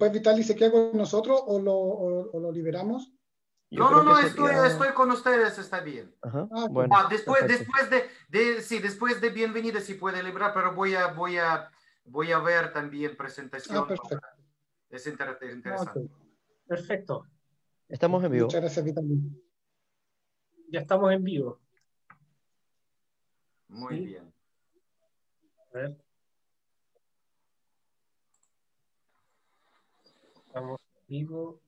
después Vitaly se queda con nosotros o lo liberamos. No, estoy con ustedes, está bien. Ajá, Ah, bueno, Después perfecto. después de bienvenida sí puede liberar, pero voy a ver también presentación. Perfecto. Es Ah, interesante. ok. Perfecto. Estamos en vivo. Muchas gracias, Vitaly. Ya estamos en vivo. Muy Sí. bien. A ver. Estamos en vivo.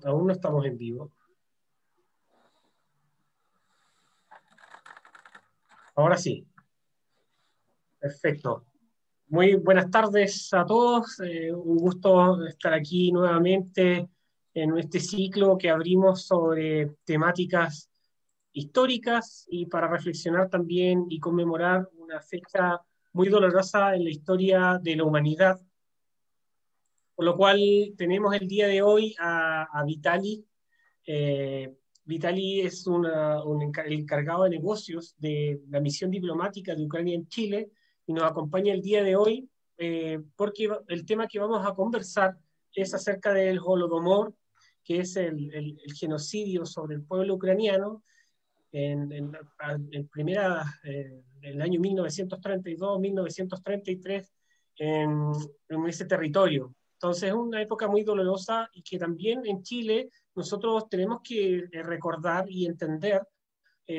Aún no estamos en vivo. Ahora sí. Perfecto. Muy buenas tardes a todos. Un gusto estar aquí nuevamente en este ciclo que abrimos sobre temáticas históricas y para reflexionar también y conmemorar una fecha muy dolorosa en la historia de la humanidad. Por lo cual tenemos el día de hoy a Vitaly. Vitaly es el encargado de negocios de la misión diplomática de Ucrania en Chile y nos acompaña el día de hoy porque el tema que vamos a conversar es acerca del Holodomor, que es el genocidio sobre el pueblo ucraniano en el año 1932-1933 en ese territorio. Entonces es una época muy dolorosa y que también en Chile nosotros tenemos que recordar y entender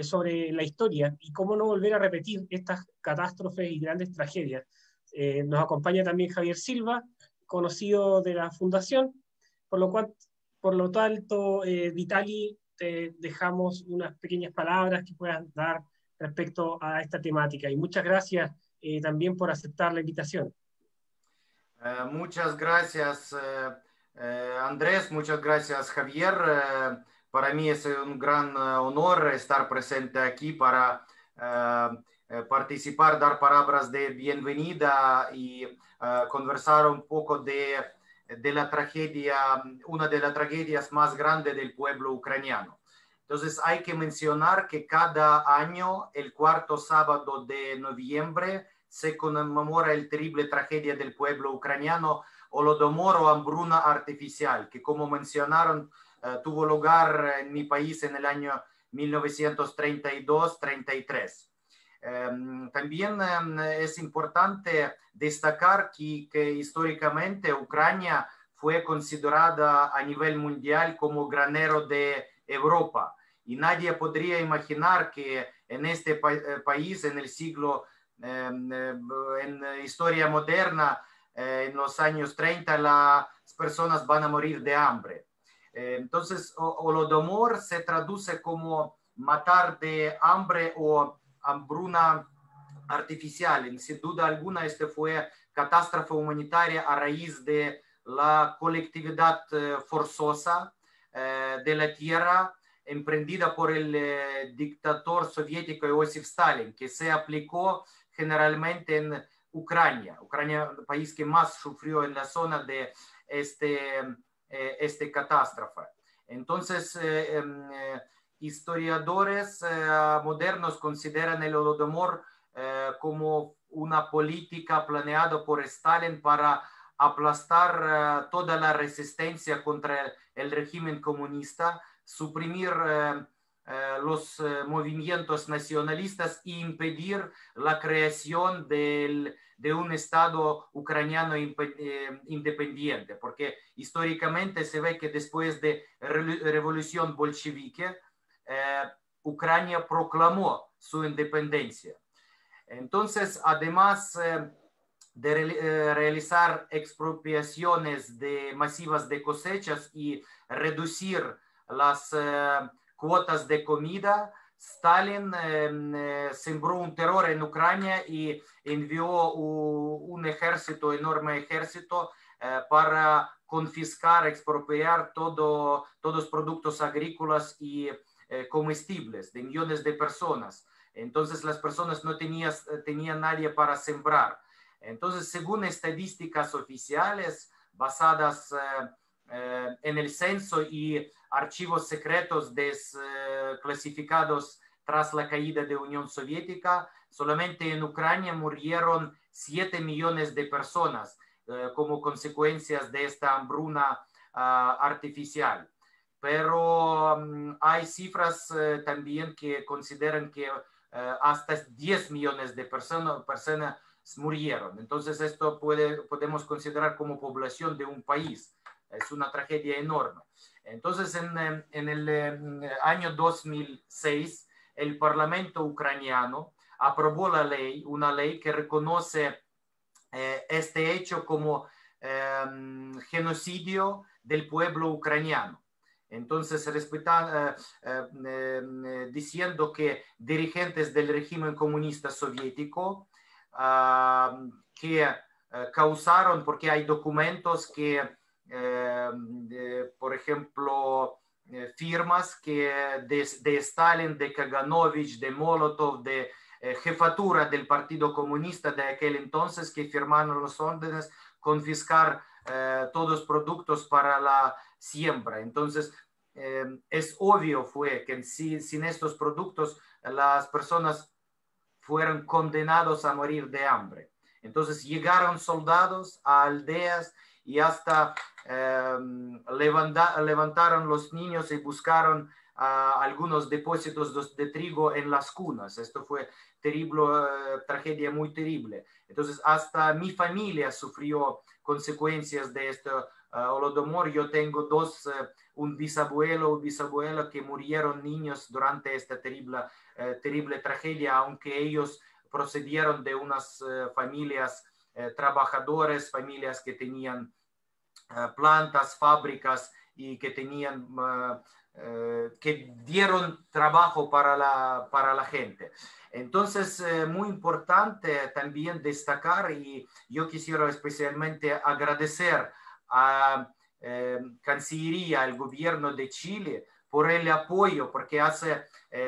sobre la historia y cómo no volver a repetir estas catástrofes y grandes tragedias. Nos acompaña también Javier Silva, conocido de la Fundación, por lo tanto, Vitaly, te dejamos unas pequeñas palabras que puedas dar respecto a esta temática. Y muchas gracias también por aceptar la invitación. Muchas gracias, Andrés. Muchas gracias, Javier. Para mí es un gran honor estar presente aquí para participar, dar palabras de bienvenida y conversar un poco de la tragedia, una de las tragedias más grandes del pueblo ucraniano. Entonces hay que mencionar que cada año, el cuarto sábado de noviembre, se conmemora la terrible tragedia del pueblo ucraniano, Holodomor o hambruna artificial, que como mencionaron, tuvo lugar en mi país en el año 1932-33. También es importante destacar que históricamente Ucrania fue considerada a nivel mundial como granero de Europa y nadie podría imaginar que en este país en el siglo en historia moderna en los años 30 las personas van a morir de hambre. Entonces Holodomor se traduce como matar de hambre o hambruna artificial. Sin duda alguna, este fue catástrofe humanitaria a raíz de la colectividad forzosa de la tierra emprendida por el dictador soviético Iosif Stalin, que se aplicó generalmente en Ucrania, el país que más sufrió en la zona de este catástrofe. Entonces, historiadores modernos consideran el Holodomor como una política planeada por Stalin para aplastar toda la resistencia contra el régimen comunista, suprimir los movimientos nacionalistas e impedir la creación de un Estado ucraniano independiente, porque históricamente se ve que después de la revolución bolchevique, Ucrania proclamó su independencia. Entonces, además de realizar expropiaciones masivas de cosechas y reducir las cuotas de comida, Stalin sembró un terror en Ucrania y envió un enorme ejército para confiscar, expropiar todos los productos agrícolas y comestibles de millones de personas. Entonces las personas no tenían nadie para sembrar. Entonces, según estadísticas oficiales basadas en el censo y archivos secretos desclasificados tras la caída de la Unión Soviética, solamente en Ucrania murieron 7 millones de personas como consecuencias de esta hambruna artificial. Pero hay cifras también que consideran que hasta 10 millones de personas murieron. Entonces esto podemos considerar como población de un país. Es una tragedia enorme. Entonces en el año 2006 el Parlamento ucraniano aprobó una ley que reconoce este hecho como genocidio del pueblo ucraniano. Entonces, diciendo que dirigentes del régimen comunista soviético que causaron, porque hay documentos que, por ejemplo, firmas que de Stalin, de Kaganovich, de Molotov, de jefatura del Partido Comunista de aquel entonces, que firmaron las órdenes confiscar todos los productos para la siembra. Entonces, es obvio fue que sin estos productos las personas fueron condenados a morir de hambre. Entonces llegaron soldados a aldeas y hasta levantaron los niños y buscaron algunos depósitos de trigo en las cunas. Esto fue terrible, tragedia muy terrible. Entonces hasta mi familia sufrió consecuencias de este Holodomor. Yo tengo un bisabuelo o bisabuela que murieron niños durante esta terrible tragedia, aunque ellos procedieron de unas familias trabajadoras, familias que tenían plantas, fábricas y que tenían que dieron trabajo para la gente. Entonces, muy importante también destacar, y yo quisiera especialmente agradecer a Cancillería, al gobierno de Chile, por el apoyo, porque hace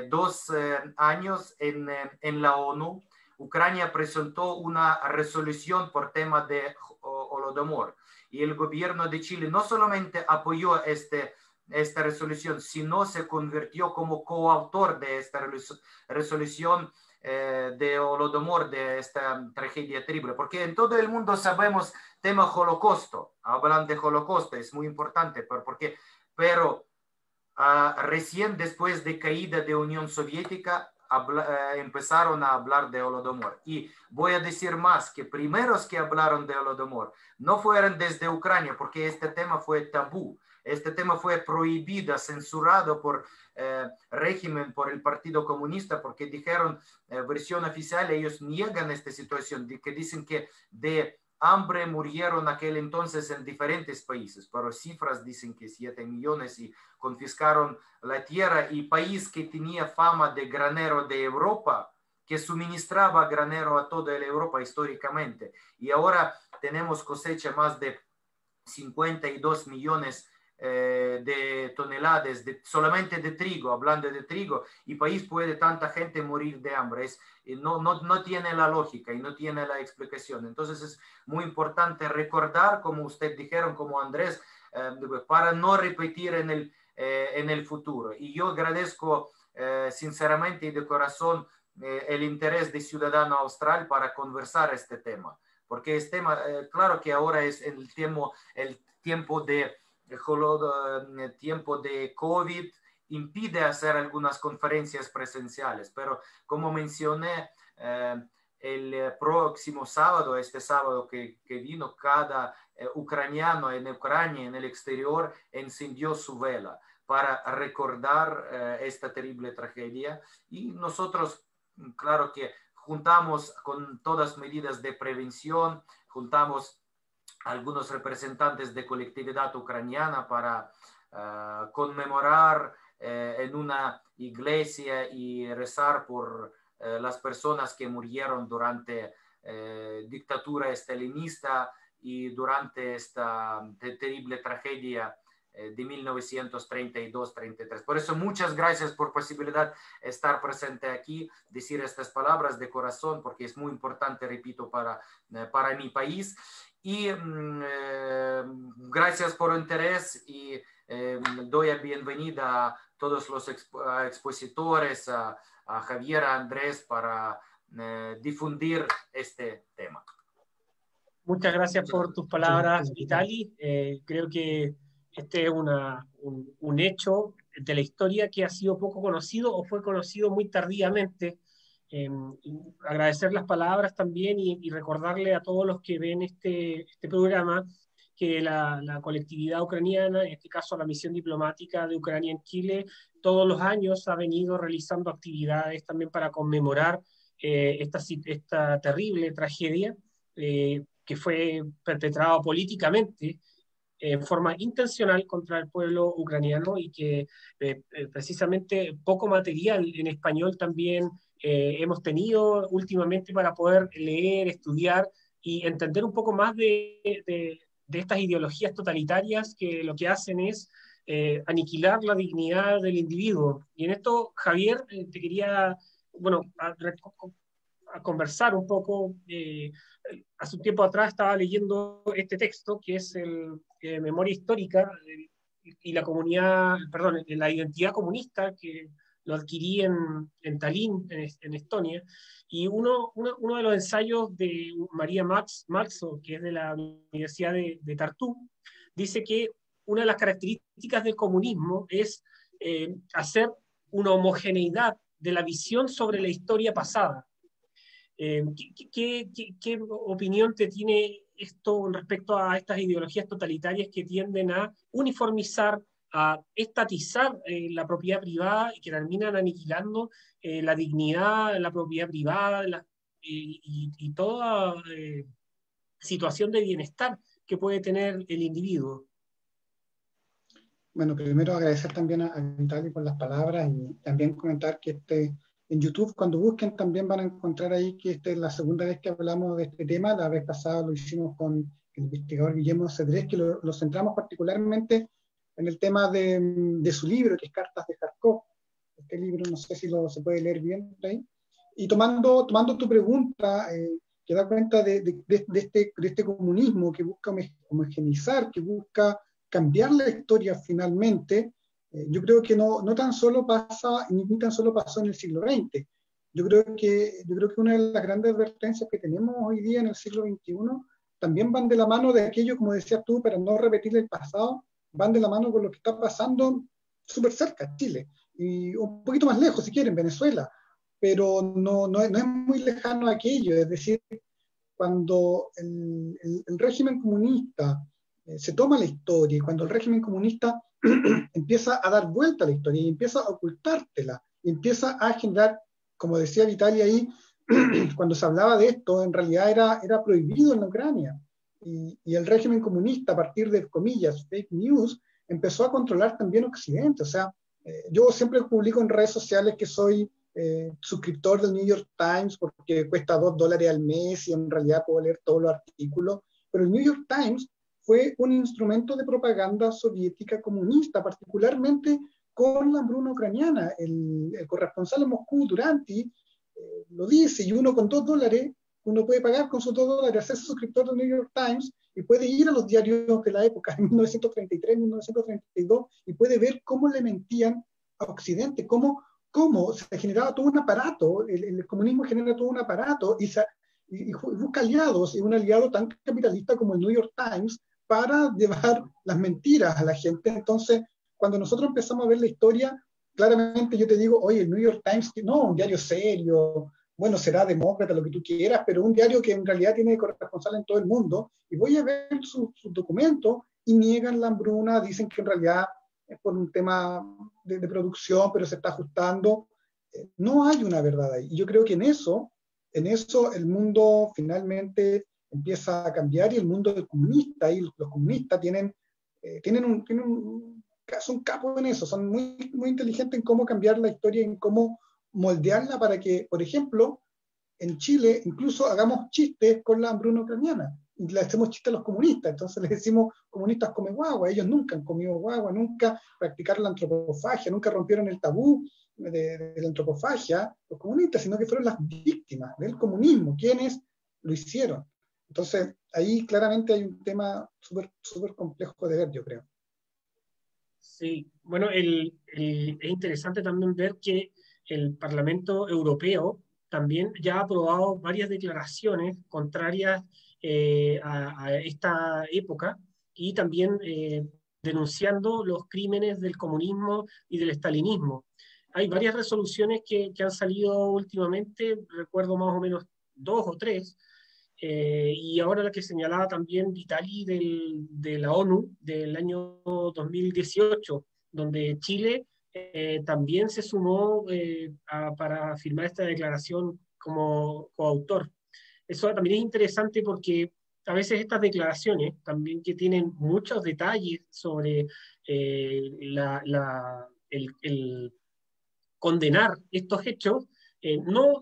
2 años en la ONU, Ucrania presentó una resolución por tema de Holodomor. Y el gobierno de Chile no solamente apoyó esta resolución, sino se convirtió como coautor de esta resolución de Holodomor, de esta tragedia terrible. Porque en todo el mundo sabemos tema holocausto, hablan de holocausto, es muy importante, pero recién después de caída de Unión Soviética empezaron a hablar de Holodomor. Y voy a decir más, que primeros que hablaron de Holodomor no fueron desde Ucrania, porque este tema fue tabú. Este tema fue prohibido, censurado por régimen, por el Partido Comunista, porque dijeron, versión oficial, ellos niegan esta situación, que dicen que de hambre murieron aquel entonces en diferentes países, pero cifras dicen que 7 millones y confiscaron la tierra, y país que tenía fama de granero de Europa, que suministraba granero a toda la Europa históricamente, y ahora tenemos cosecha más de 52 millones de toneladas solamente de trigo, hablando de trigo, y país puede tanta gente morir de hambre. No tiene la lógica y no tiene la explicación. Entonces es muy importante recordar, como usted dijeron, como Andrés, para no repetir en el futuro. Y yo agradezco sinceramente y de corazón el interés de Ciudadano Austral para conversar este tema, porque es tema, claro que ahora es el tiempo de COVID impide hacer algunas conferencias presenciales, pero como mencioné, el próximo sábado, este sábado que vino, cada ucraniano en Ucrania, en el exterior, encendió su vela para recordar esta terrible tragedia, y nosotros, claro que juntamos con todas medidas de prevención, juntamos algunos representantes de colectividad ucraniana para conmemorar en una iglesia y rezar por las personas que murieron durante dictadura estalinista y durante esta terrible tragedia de 1932-33. Por eso, muchas gracias por posibilidad de estar presente aquí, decir estas palabras de corazón, porque es muy importante, repito, para mi país. Y gracias por el interés, y doy la bienvenida a todos los expositores, a Javier, a Andrés, para difundir este tema. Muchas gracias por tus palabras, Vitali. Creo que este es un hecho de la historia que ha sido poco conocido o fue conocido muy tardíamente. Agradecer las palabras también y recordarle a todos los que ven este programa que la colectividad ucraniana, en este caso la misión diplomática de Ucrania en Chile, todos los años ha venido realizando actividades también para conmemorar esta terrible tragedia que fue perpetrada políticamente en forma intencional contra el pueblo ucraniano y que precisamente poco material en español también hemos tenido últimamente para poder leer, estudiar y entender un poco más de estas ideologías totalitarias que lo que hacen es aniquilar la dignidad del individuo. Y en esto, Javier, te quería, bueno, a conversar un poco. Hace un tiempo atrás estaba leyendo este texto, que es Memoria Histórica y la comunidad, perdón, la identidad comunista, que lo adquirí en Tallinn, en Estonia, y uno de los ensayos de María Maxo, que es de la Universidad de Tartu, dice que una de las características del comunismo es hacer una homogeneidad de la visión sobre la historia pasada. ¿Qué opinión te tiene esto respecto a estas ideologías totalitarias que tienden a uniformizar, a estatizar la propiedad privada y que terminan aniquilando la dignidad, la propiedad privada y toda situación de bienestar que puede tener el individuo? Bueno, primero agradecer también a Vitali por las palabras y también comentar que en YouTube, cuando busquen, también van a encontrar ahí que esta es la segunda vez que hablamos de este tema. La vez pasada lo hicimos con el investigador Guillermo Cedrés, que lo centramos particularmente en el tema de su libro, que es Cartas de Kharkov. Este libro, no sé si se puede leer bien por ahí. Y tomando tu pregunta, que da cuenta de este comunismo que busca homogeneizar, que busca cambiar la historia finalmente. Yo creo que no tan solo pasa, ni tan solo pasó en el siglo XX. Yo creo que una de las grandes advertencias que tenemos hoy día en el siglo XXI también van de la mano de aquello, como decías tú, para no repetir el pasado, van de la mano con lo que está pasando súper cerca, Chile, y un poquito más lejos, si quieren, Venezuela, pero no es muy lejano aquello. Es decir, cuando el régimen comunista se toma la historia y cuando el régimen comunista empieza a dar vuelta a la historia y empieza a ocultártela y empieza a generar, como decía Vitali ahí, cuando se hablaba de esto, en realidad era prohibido en la Ucrania. Y el régimen comunista, a partir de, comillas, fake news, empezó a controlar también Occidente. O sea, yo siempre publico en redes sociales que soy suscriptor del New York Times porque cuesta $2 al mes y en realidad puedo leer todos los artículos, pero el New York Times fue un instrumento de propaganda soviética comunista, particularmente con la hambruna ucraniana. El corresponsal en Moscú, Duranty, lo dice, y uno con $2, uno puede pagar con sus $2, hacerse suscriptor del New York Times y puede ir a los diarios de la época, en 1933, 1932, y puede ver cómo le mentían a Occidente, cómo se generaba todo un aparato, el comunismo genera todo un aparato y busca aliados, y un aliado tan capitalista como el New York Times para llevar las mentiras a la gente. Entonces, cuando nosotros empezamos a ver la historia, claramente yo te digo, oye, el New York Times, no, un diario serio, bueno, será demócrata, lo que tú quieras, pero un diario que en realidad tiene corresponsal en todo el mundo, y voy a ver sus documentos y niegan la hambruna, dicen que en realidad es por un tema de producción, pero se está ajustando. No hay una verdad ahí. Y yo creo que en eso el mundo finalmente empieza a cambiar y el mundo del comunista, y los comunistas son capos en eso, son muy, muy inteligentes en cómo cambiar la historia, en cómo moldearla para que, por ejemplo, en Chile incluso hagamos chistes con la hambruna ucraniana y le hacemos chistes a los comunistas. Entonces les decimos, comunistas comen guagua. Ellos nunca han comido guagua, nunca practicaron la antropofagia, nunca rompieron el tabú de la antropofagia, los comunistas, sino que fueron las víctimas del comunismo quienes lo hicieron. Entonces ahí claramente hay un tema súper súper complejo de ver, yo creo. Sí, bueno, es interesante también ver que el Parlamento Europeo también ya ha aprobado varias declaraciones contrarias a esta época, y también denunciando los crímenes del comunismo y del estalinismo. Hay varias resoluciones que han salido últimamente, recuerdo más o menos 2 o 3, y ahora la que señalaba también Vitali de la ONU del año 2018, donde Chile también se sumó para firmar esta declaración como coautor. Eso también es interesante porque a veces estas declaraciones, también que tienen muchos detalles sobre el condenar estos hechos,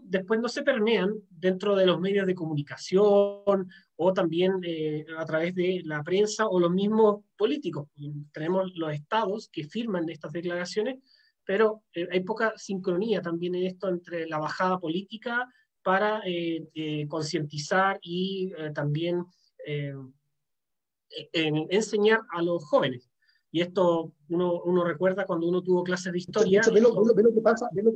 después no se permean dentro de los medios de comunicación o también a través de la prensa o los mismos políticos. Tenemos los estados que firman estas declaraciones, pero hay poca sincronía también en esto entre la bajada política para concientizar y también eh, enseñar a los jóvenes. Y esto uno recuerda cuando uno tuvo clases de historia. De hecho, ve lo que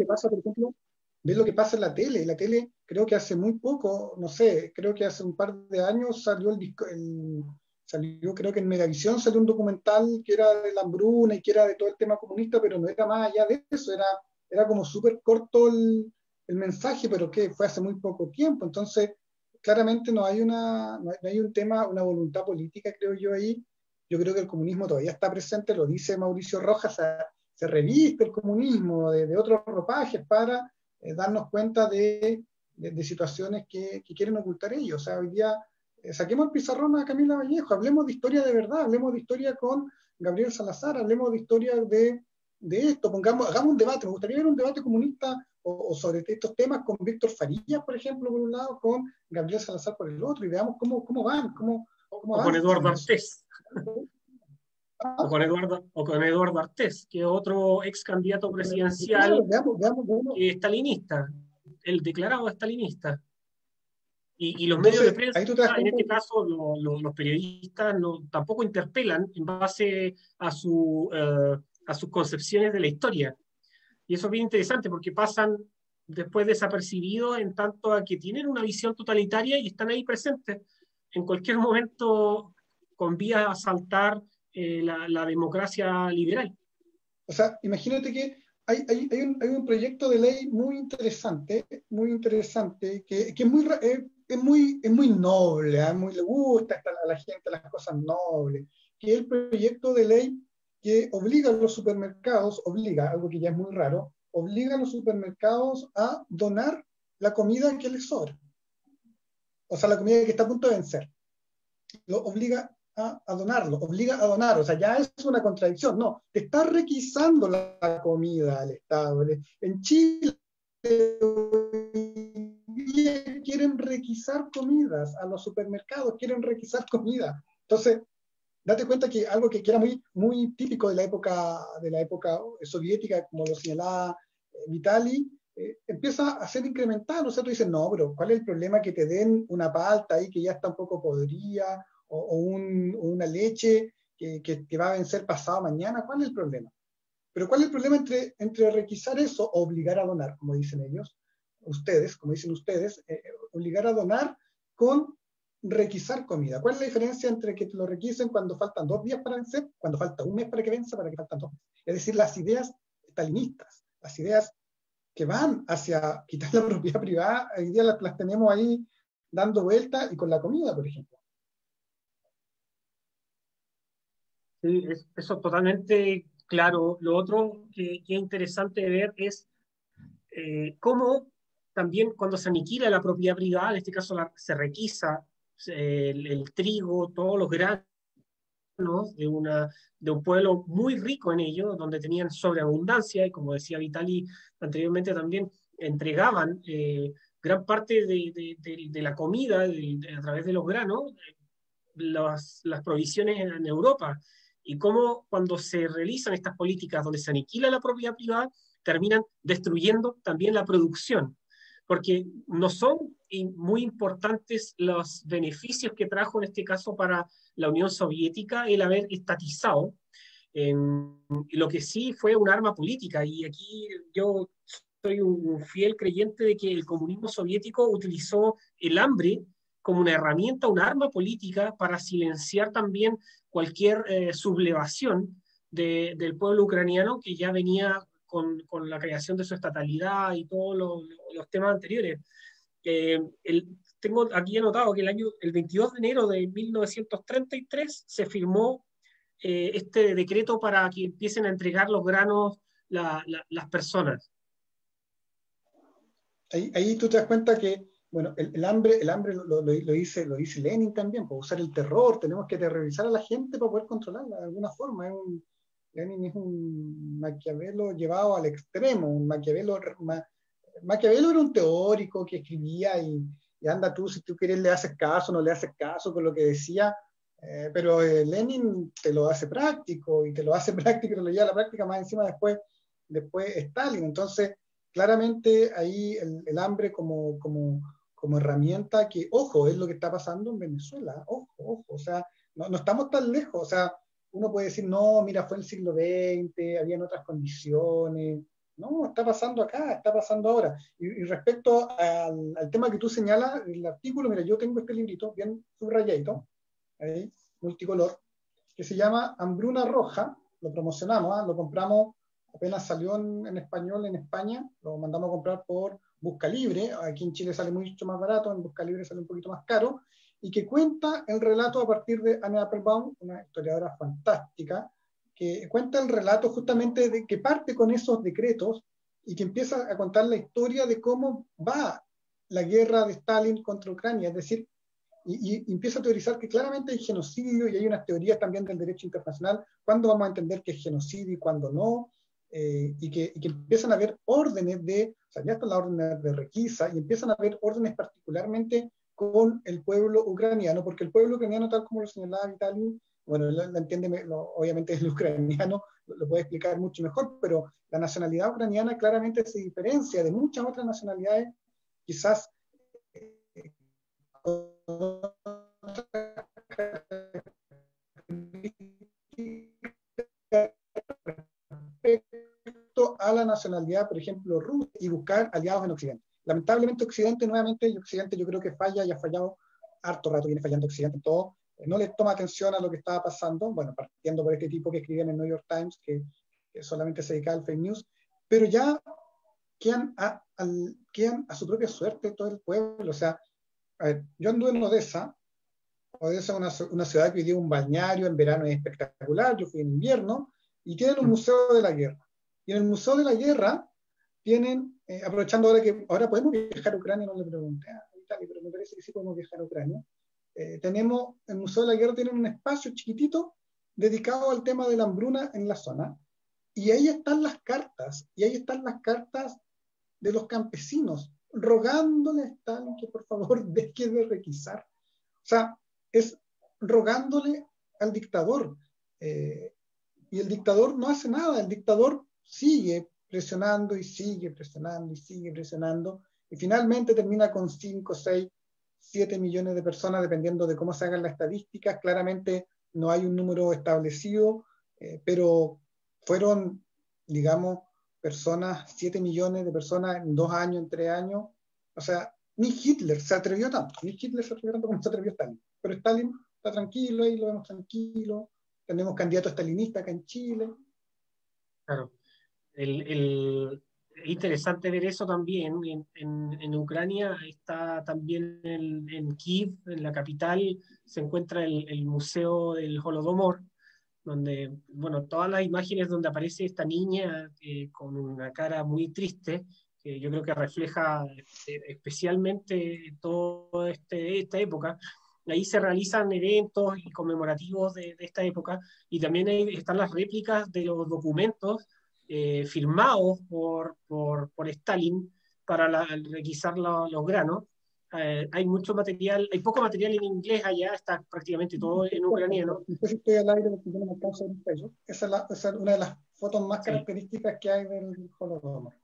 pasa, por ejemplo, ve lo que pasa en la tele. La tele, creo que hace muy poco, no sé, creo que hace un par de años salió salió, creo que en Megavisión salió un documental que era de la hambruna y que era de todo el tema comunista, pero no era más allá de eso, era como súper corto el mensaje, pero que fue hace muy poco tiempo. Entonces, claramente no hay un tema, una voluntad política, creo yo, ahí. Yo creo que el comunismo todavía está presente, lo dice Mauricio Rojas, se reviste el comunismo de otros ropajes para darnos cuenta de situaciones que quieren ocultar ellos. O sea, hoy día saquemos el pizarrón a Camila Vallejo, hablemos de historia de verdad, hablemos de historia con Gabriel Salazar, hablemos de historia de esto, hagamos un debate. Me gustaría ver un debate comunista o sobre estos temas con Víctor Farías, por ejemplo, por un lado, con Gabriel Salazar por el otro, y veamos cómo van, cómo o con Eduardo Artés. O con Eduardo Artés, que es otro ex candidato presidencial estalinista, el declarado estalinista. Y los medios de prensa, en este caso los periodistas, tampoco interpelan en base a sus concepciones de la historia. Y eso es bien interesante porque pasan después desapercibidos en tanto a que tienen una visión totalitaria y están ahí presentes. En cualquier momento con vías a saltar la democracia liberal. O sea, imagínate que hay un proyecto de ley muy interesante que es muy noble, le gusta a la gente las cosas nobles, que es el proyecto de ley que obliga a los supermercados, algo que ya es muy raro, obliga a los supermercados a donar la comida que les sobra. O sea, la comida que está a punto de vencer. Lo obliga a donarlo, obliga a donar, o sea, ya es una contradicción, no, te está requisando la comida al Estado. En Chile quieren requisar comidas, a los supermercados quieren requisar comida. Entonces, date cuenta que algo que era muy típico de la época soviética, como lo señalaba Vitali, empieza a ser incremental. O sea, tú dices, no, pero ¿cuál es el problema que te den una palta ahí que ya está un poco podrida, o una leche que va a vencer pasado mañana? ¿Cuál es el problema? Pero ¿cuál es el problema entre requisar eso o obligar a donar, como dicen ellos, como dicen ustedes, obligar a donar con requisar comida? ¿Cuál es la diferencia entre que te lo requisen cuando faltan 2 días para vencer, cuando falta un mes para que venza, para que faltan 2 meses? Es decir, las ideas estalinistas, las ideas que van hacia quitar la propiedad privada, hoy día las tenemos ahí dando vueltas, y con la comida, por ejemplo. Sí, eso totalmente claro. Lo otro que es interesante ver es cómo también cuando se aniquila la propiedad privada, en este caso se requisa el trigo, todos los granos de un pueblo muy rico en ello, donde tenían sobreabundancia, y como decía Vitali anteriormente, también entregaban gran parte de la comida a través de los granos, las provisiones en Europa, y cómo cuando se realizan estas políticas donde se aniquila la propiedad privada, terminan destruyendo también la producción, porque no son muy importantes los beneficios que trajo en este caso para la Unión Soviética el haber estatizado. Lo que sí fue un arma política, y aquí yo soy un fiel creyente de que el comunismo soviético utilizó el hambre como una herramienta, un arma política para silenciar también cualquier sublevación del pueblo ucraniano que ya venía con la creación de su estatalidad y todos los temas anteriores. Tengo aquí anotado que el 22 de enero de 1933 se firmó este decreto para que empiecen a entregar los granos las personas. Ahí tú te das cuenta que, bueno, el hambre lo dice Lenin también, por usar el terror, tenemos que aterrorizar a la gente para poder controlarla de alguna forma. Lenin es un Maquiavelo llevado al extremo, Maquiavelo era un teórico que escribía y anda tú, si tú quieres le haces caso, no le haces caso con lo que decía, pero Lenin te lo hace práctico y te lo lleva a la práctica más encima después Stalin. Entonces, claramente ahí el hambre como herramienta que, ojo, es lo que está pasando en Venezuela, ojo, o sea, no estamos tan lejos, o sea, uno puede decir, no, mira, fue el siglo XX, habían otras condiciones, no, está pasando acá, está pasando ahora. Y respecto al tema que tú señalas, el artículo, mira, yo tengo este librito bien subrayadito, ahí, multicolor, que se llama Hambruna Roja, lo promocionamos, lo compramos, apenas salió en español en España, lo mandamos a comprar por Busca Libre, aquí en Chile sale mucho más barato, en Busca Libre sale un poquito más caro, y que cuenta el relato a partir de Anne Applebaum, una historiadora fantástica, que cuenta el relato justamente de que parte con esos decretos y que empieza a contar la historia de cómo va la guerra de Stalin contra Ucrania, es decir, y empieza a teorizar que claramente hay genocidio y hay unas teorías también del derecho internacional, cuándo vamos a entender que es genocidio y cuándo no, y que empiezan a haber órdenes o sea, ya están las órdenes de requisa, y empiezan a haber órdenes particularmente con el pueblo ucraniano, porque el pueblo ucraniano, tal como lo señalaba Vitaly, bueno, lo entiende, obviamente el ucraniano lo puede explicar mucho mejor, pero la nacionalidad ucraniana claramente se diferencia de muchas otras nacionalidades, quizás respecto a la nacionalidad, por ejemplo, rusa, y buscar aliados en Occidente. Lamentablemente Occidente nuevamente, y Occidente yo creo que falla y ha fallado harto rato, viene fallando Occidente en todo, no le toma atención a lo que estaba pasando, bueno, partiendo por este tipo que escribe en el New York Times, que solamente se dedica al fake news, pero ya quedan a su propia suerte todo el pueblo. O sea, a ver, yo anduve en Odessa es una ciudad que hoy día un balneario, en verano es espectacular, yo fui en invierno, y tienen un museo de la guerra. Y en el museo de la guerra tienen, aprovechando ahora que ahora podemos viajar a Ucrania, no le pregunté a Italia, pero me parece que sí podemos viajar a Ucrania. Tenemos, el Museo de la Guerra tiene un espacio chiquitito dedicado al tema de la hambruna en la zona, y ahí están las cartas, de los campesinos, rogándole a Stalin que por favor deje de requisar. O sea, es rogándole al dictador. Y el dictador no hace nada, el dictador sigue presionando y sigue presionando y sigue presionando, y finalmente termina con 5, 6, 7 millones de personas, dependiendo de cómo se hagan las estadísticas. Claramente no hay un número establecido, pero fueron, digamos, personas, 7 millones de personas en 2 años, en 3 años. O sea, ni Hitler se atrevió tanto como se atrevió Stalin. Pero Stalin está tranquilo, ahí lo vemos tranquilo. Tenemos candidato stalinista acá en Chile. Claro. Es interesante ver eso también. En Ucrania está también en Kiev, en la capital, se encuentra el Museo del Holodomor, donde, bueno, todas las imágenes donde aparece esta niña con una cara muy triste, que yo creo que refleja especialmente toda esta época. Ahí se realizan eventos y conmemorativos de esta época, y también ahí están las réplicas de los documentos firmados por Stalin para requisar los granos. Hay mucho material, hay poco material en inglés allá, está prácticamente todo en ucraniano. No sé si estoy al aire porque yo no me alcanzo a ver el peso. Esa es una de las fotos más características que hay del Holodomor.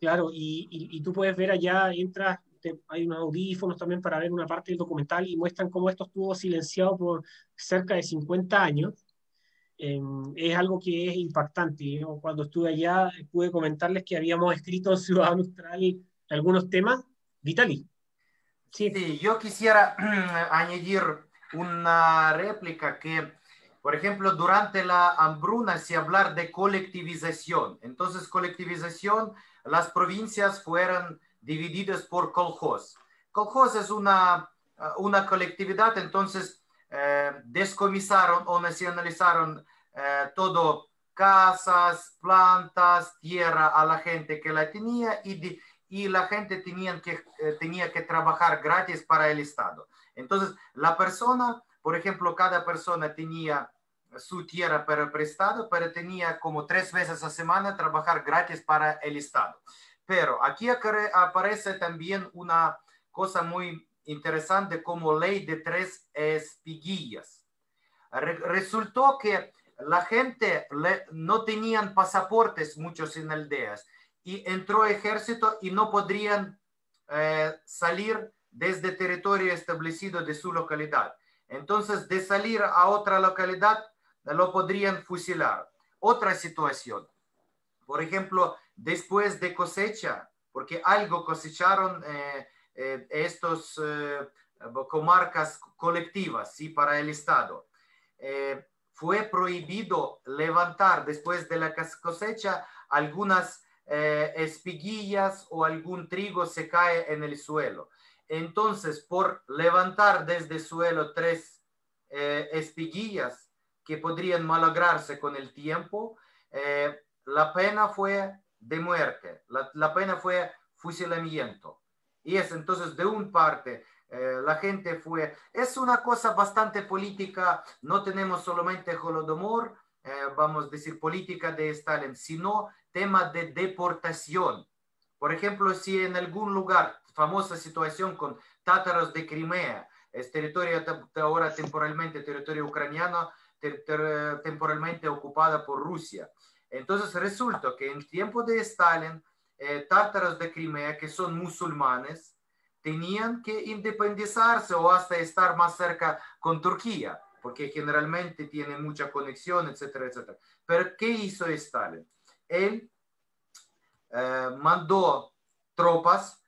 Claro, y tú puedes ver allá, entras, hay unos audífonos también para ver una parte del documental, y muestran cómo esto estuvo silenciado por cerca de 50 años. Es algo que es impactante. Yo cuando estuve allá pude comentarles que habíamos escrito en Ciudadano Austral algunos temas. Vitaly. Sí. Sí, yo quisiera añadir una réplica que, por ejemplo, durante la hambruna se hablar de colectivización. Entonces, colectivización, las provincias fueron divididas por kolkhoz. Kolkhoz es una colectividad, entonces descomisaron o nacionalizaron todo, casas, plantas, tierra a la gente que la tenía y la gente tenía que trabajar gratis para el Estado. Entonces, la persona, por ejemplo, cada persona tenía su tierra prestado, pero tenía como 3 veces a semana trabajar gratis para el Estado. Pero aquí aparece también una cosa muy interesante como ley de 3 espiguillas. Resultó que la gente no tenían pasaportes muchos en aldeas y entró ejército y no podrían salir desde territorio establecido de su localidad. Entonces, de salir a otra localidad, lo podrían fusilar. Otra situación, por ejemplo, después de cosecha, porque algo cosecharon estos comarcas colectivas, ¿sí? Para el Estado. Fue prohibido levantar después de la cosecha algunas espiguillas o algún trigo se cae en el suelo. Entonces, por levantar desde el suelo 3 espiguillas que podrían malograrse con el tiempo, la pena fue de muerte, la pena fue fusilamiento. Y es entonces de un parte la gente fue, es una cosa bastante política, no tenemos solamente Holodomor, vamos a decir política de Stalin, sino tema de deportación. Por ejemplo, si en algún lugar, famosa situación con tátaros de Crimea, es territorio ahora temporalmente territorio ucraniano, temporalmente ocupada por Rusia. Entonces resulta que en tiempo de Stalin, tátaros de Crimea, que son musulmanes, tenían que independizarse o hasta estar más cerca con Turquía, porque generalmente tiene mucha conexión, etcétera, etcétera. Pero ¿qué hizo Stalin? Él mandó tropas,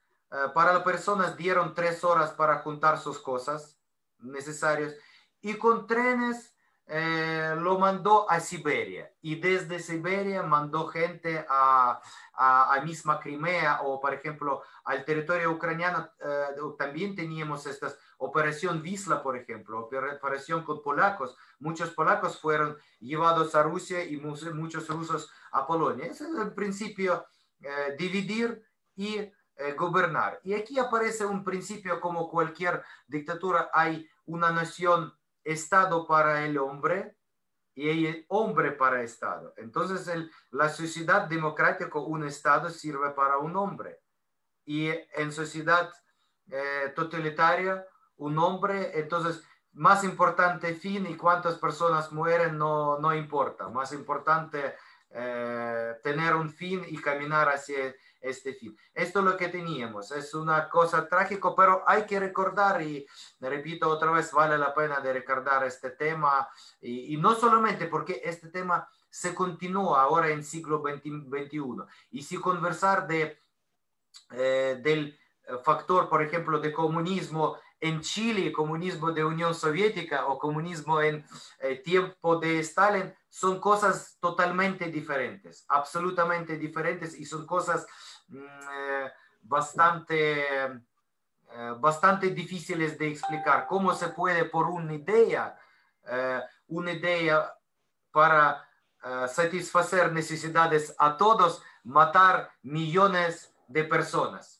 para las personas dieron 3 horas para juntar sus cosas necesarias y con trenes lo mandó a Siberia y desde Siberia mandó gente a misma Crimea o por ejemplo al territorio ucraniano. También teníamos estas operación Wisla, por ejemplo, operación con polacos. Muchos polacos fueron llevados a Rusia y muchos rusos a Polonia. Ese es el principio, dividir y gobernar. Y aquí aparece un principio como cualquier dictadura, hay una nación, Estado para el hombre y el hombre para Estado. Entonces la sociedad democrática, un Estado sirve para un hombre y en sociedad totalitaria, un hombre, entonces más importante fin y cuántas personas mueren no importa, más importante tener un fin y caminar hacia este fin. Esto es lo que teníamos, es una cosa trágica, pero hay que recordar y repito otra vez, vale la pena de recordar este tema y no solamente porque este tema se continúa ahora en siglo XXI y si conversar del factor, por ejemplo, de comunismo en Chile, comunismo de Unión Soviética o comunismo en tiempo de Stalin, son cosas totalmente diferentes, absolutamente diferentes y son cosas bastante difíciles de explicar. ¿Cómo se puede por una idea para satisfacer necesidades a todos, matar millones de personas?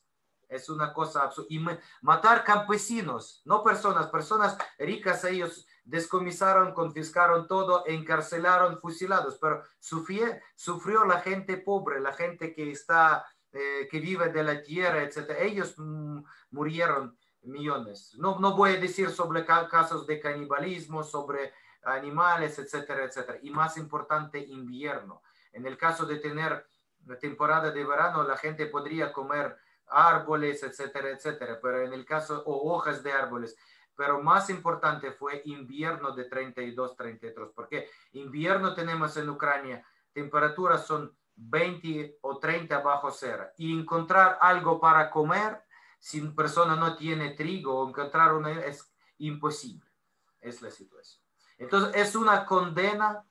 Es una cosa absurda. Y matar campesinos, no personas ricas, ellos descomisaron, confiscaron todo, encarcelaron, fusilados, pero sufrió la gente pobre, la gente que vive de la tierra, etc. Ellos murieron millones. No voy a decir sobre casos de canibalismo, sobre animales, etcétera, etcétera. Y más importante, invierno. En el caso de tener la temporada de verano, la gente podría comer árboles, etcétera, etcétera, pero en el caso, o hojas de árboles, pero más importante fue invierno de 32, 33, porque invierno tenemos en Ucrania, temperaturas son 20 o 30 bajo cero, y encontrar algo para comer Si una persona no tiene trigo, encontrar una es imposible. Es la situación. Entonces, es una condena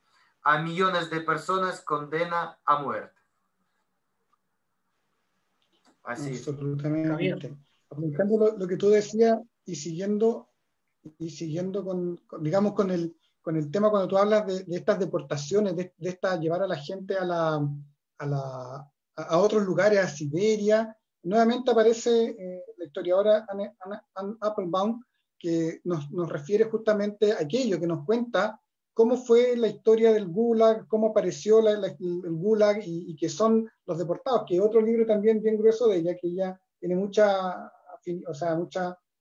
a millones de personas, condena a muerte. Así es. Absolutamente. Aplicando lo que tú decías y siguiendo digamos, con el tema cuando tú hablas de estas deportaciones, de llevar a la gente a otros lugares, a Siberia, nuevamente aparece la historiadora Anne Applebaum, que nos refiere justamente a aquello, que nos cuenta cómo fue la historia del Gulag, cómo apareció el Gulag y que son los deportados, que es otro libro también bien grueso de ella, que ella tiene mucha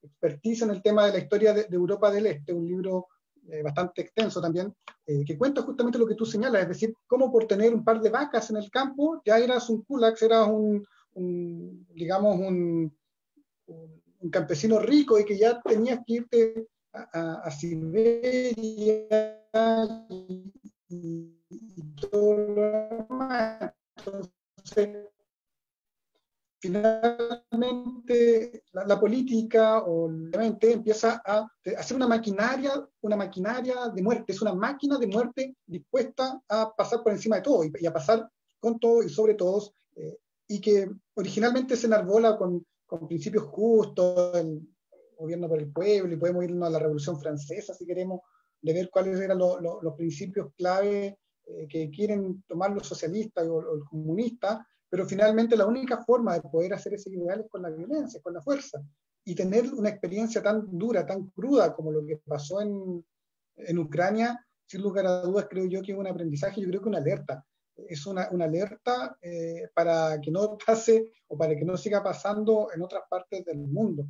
expertise en el tema de la historia de Europa del Este, un libro bastante extenso también, que cuenta justamente lo que tú señalas, es decir, cómo por tener un par de vacas en el campo ya eras un kulak, eras digamos, un campesino rico y que ya tenías que irte a Siberia y todo lo demás. Entonces, finalmente la política o la mente empieza a hacer una maquinaria de muerte, es una máquina de muerte dispuesta a pasar por encima de todo y a pasar con todo y sobre todos, y que originalmente se enarbola con principios justos, el gobierno por el pueblo, y podemos irnos a la Revolución Francesa si queremos, de ver cuáles eran los principios clave que quieren tomar los socialistas o los comunistas, pero finalmente la única forma de poder hacer ese ideal es con la violencia, con la fuerza. Y tener una experiencia tan dura, tan cruda como lo que pasó en Ucrania, sin lugar a dudas, creo yo que es un aprendizaje, yo creo que una alerta. Es una alerta para que no pase o para que no siga pasando en otras partes del mundo.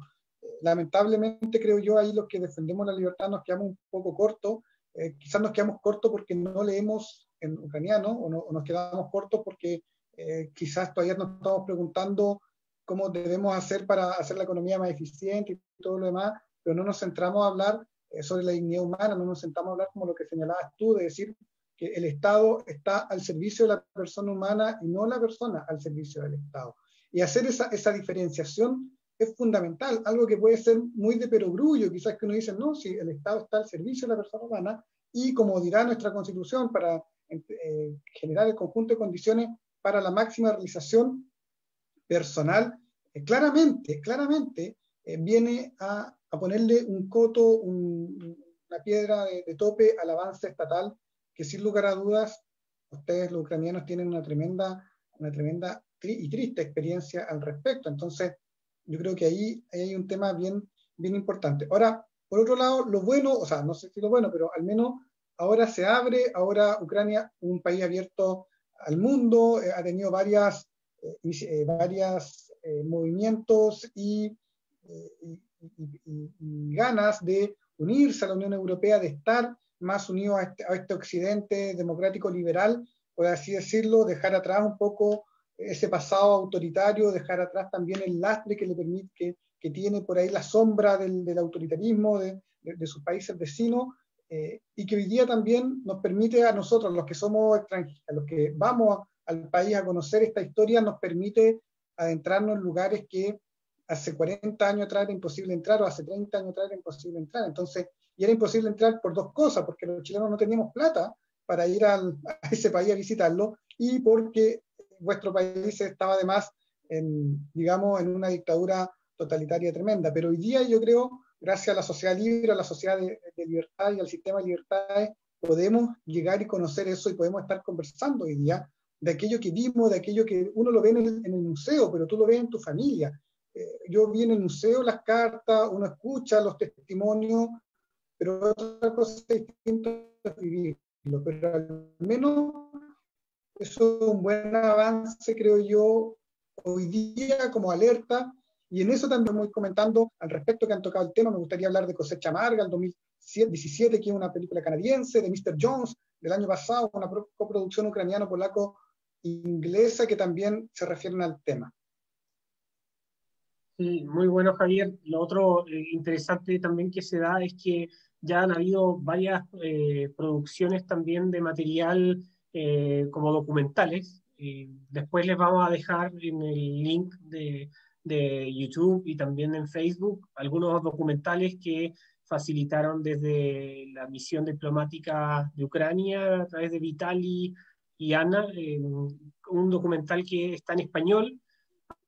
Lamentablemente, creo yo, ahí los que defendemos la libertad nos quedamos un poco cortos. Quizás nos quedamos cortos porque no leemos en ucraniano o nos quedamos cortos porque quizás todavía nos estamos preguntando cómo debemos hacer para hacer la economía más eficiente y todo lo demás, pero no nos centramos a hablar sobre la dignidad humana, no nos sentamos a hablar como lo que señalabas tú, de decir que el Estado está al servicio de la persona humana y no la persona al servicio del Estado. Y hacer esa diferenciación es fundamental, algo que puede ser muy de perogrullo, quizás que uno dice, no, si el Estado está al servicio de la persona humana y como dirá nuestra Constitución, para generar el conjunto de condiciones para la máxima realización personal, claramente viene a ponerle un coto, una piedra de tope al avance estatal, que sin lugar a dudas, ustedes los ucranianos tienen una tremenda y triste experiencia al respecto. Entonces, yo creo que ahí hay un tema bien importante. Ahora, por otro lado, lo bueno, o sea, no sé si lo bueno, pero al menos ahora se abre, ahora Ucrania, un país abierto al mundo, ha tenido varios movimientos y ganas de unirse a la Unión Europea, de estar más unido a este occidente democrático liberal, por así decirlo, dejar atrás un poco ese pasado autoritario, dejar atrás también el lastre que le permite, que tiene por ahí la sombra del autoritarismo de sus países vecinos, y que hoy día también nos permite a nosotros, los que somos extranjeros, a los que vamos al país a conocer esta historia, nos permite adentrarnos en lugares que hace 40 años atrás era imposible entrar, o hace 30 años atrás era imposible entrar. Entonces, y era imposible entrar por dos cosas, porque los chilenos no teníamos plata para ir a ese país a visitarlo, y porque vuestro país estaba además digamos, en una dictadura totalitaria tremenda. Pero hoy día yo creo, gracias a la sociedad libre, a la sociedad de libertad y al sistema de libertades, podemos llegar y conocer eso y podemos estar conversando hoy día de aquello que vimos, de aquello que uno lo ve en el museo, pero tú lo ves en tu familia. Yo vi en el museo las cartas, uno escucha los testimonios, pero otra cosa distinta es vivirlo. Pero al menos eso es un buen avance, creo yo, hoy día como alerta, y en eso también voy comentando al respecto que han tocado el tema. Me gustaría hablar de Cosecha Amarga, el 2017, que es una película canadiense, de Mr. Jones, del año pasado, una coproducción ucraniano-polaco-inglesa que también se refieren al tema. Sí, muy bueno, Javier. Lo otro interesante también que se da es que ya han habido varias producciones también de material como documentales. Después les vamos a dejar en el link de YouTube y también en Facebook algunos documentales que facilitaron desde la misión diplomática de Ucrania a través de Vitali y Ana, un documental que está en español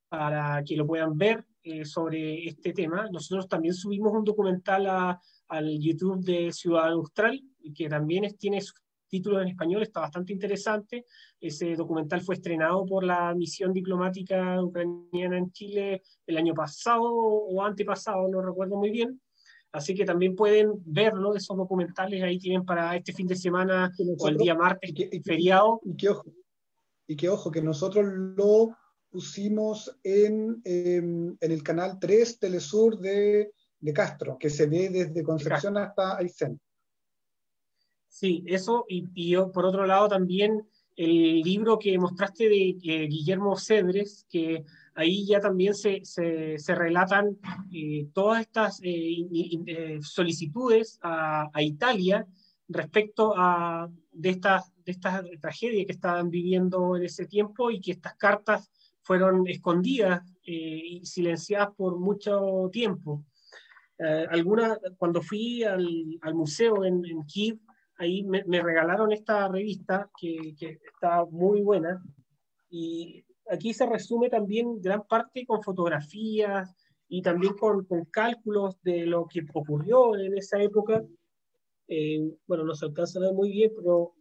para que lo puedan ver sobre este tema. Nosotros también subimos un documental al YouTube de Ciudad Austral, que también tiene títulos en español, está bastante interesante. Ese documental fue estrenado por la misión diplomática ucraniana en Chile el año pasado o antepasado, no recuerdo muy bien. Así que también pueden verlo, esos documentales ahí tienen para este fin de semana o el día martes, feriado. Y que ojo, que nosotros lo pusimos en el canal 3 Telesur de Castro, que se ve desde Concepción hasta Aysén. Sí, eso, y yo por otro lado también el libro que mostraste de Guillermo Cedres, que ahí ya también se relatan todas estas solicitudes a Italia respecto de estas tragedias que estaban viviendo en ese tiempo y que estas cartas fueron escondidas y silenciadas por mucho tiempo. Cuando fui al museo en Kiev, ahí me regalaron esta revista que está muy buena y aquí se resume también gran parte con fotografías y también con cálculos de lo que ocurrió en esa época. Bueno, no se alcanza a ver muy bien, pero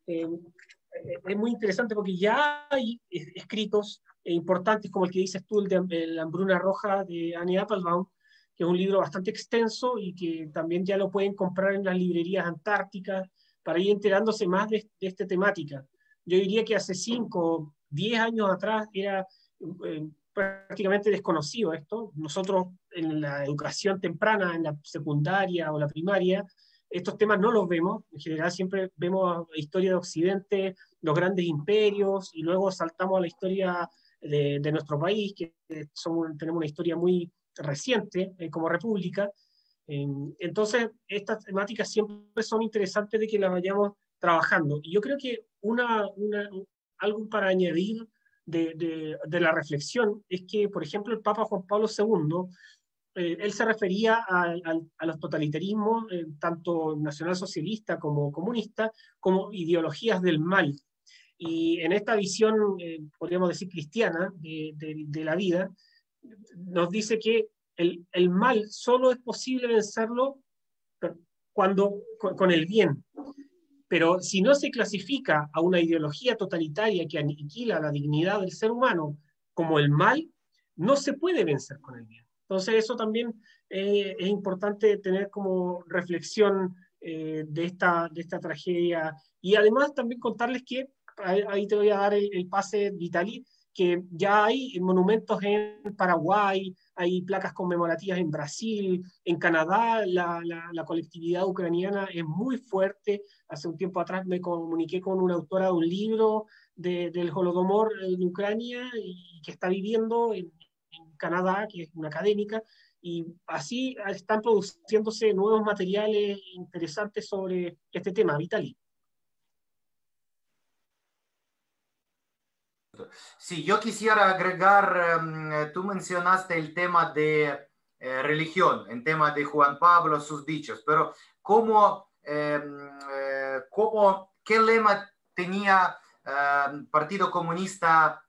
es muy interesante porque ya hay escritos importantes como el que dices tú, el de La hambruna roja de Annie Applebaum, que es un libro bastante extenso y que también ya lo pueden comprar en las librerías antárticas para ir enterándose más de esta temática. Yo diría que hace 5, 10 años atrás era prácticamente desconocido esto. Nosotros en la educación temprana, en la secundaria o la primaria, estos temas no los vemos. En general siempre vemos la historia de Occidente, los grandes imperios, y luego saltamos a la historia de nuestro país, que tenemos una historia muy reciente como república. Entonces, estas temáticas siempre son interesantes de que las vayamos trabajando. Y yo creo que algo para añadir de la reflexión es que, por ejemplo, el Papa Juan Pablo II, él se refería a los totalitarismos, tanto nacionalsocialista como comunista, como ideologías del mal. Y en esta visión, podríamos decir, cristiana de la vida, nos dice que el mal solo es posible vencerlo con el bien. Pero si no se clasifica a una ideología totalitaria que aniquila la dignidad del ser humano como el mal, no se puede vencer con el bien. Entonces eso también es importante tener como reflexión de esta tragedia. Y además también contarles que, ahí te voy a dar el pase Vitali, que ya hay monumentos en Paraguay, hay placas conmemorativas en Brasil, en Canadá la colectividad ucraniana es muy fuerte. Hace un tiempo atrás me comuniqué con una autora de un libro del Holodomor en Ucrania y que está viviendo en Canadá, que es una académica, y así están produciéndose nuevos materiales interesantes sobre este tema. Vitali. Sí, yo quisiera agregar, tú mencionaste el tema de religión, el tema de Juan Pablo, sus dichos, pero ¿qué lema tenía el Partido Comunista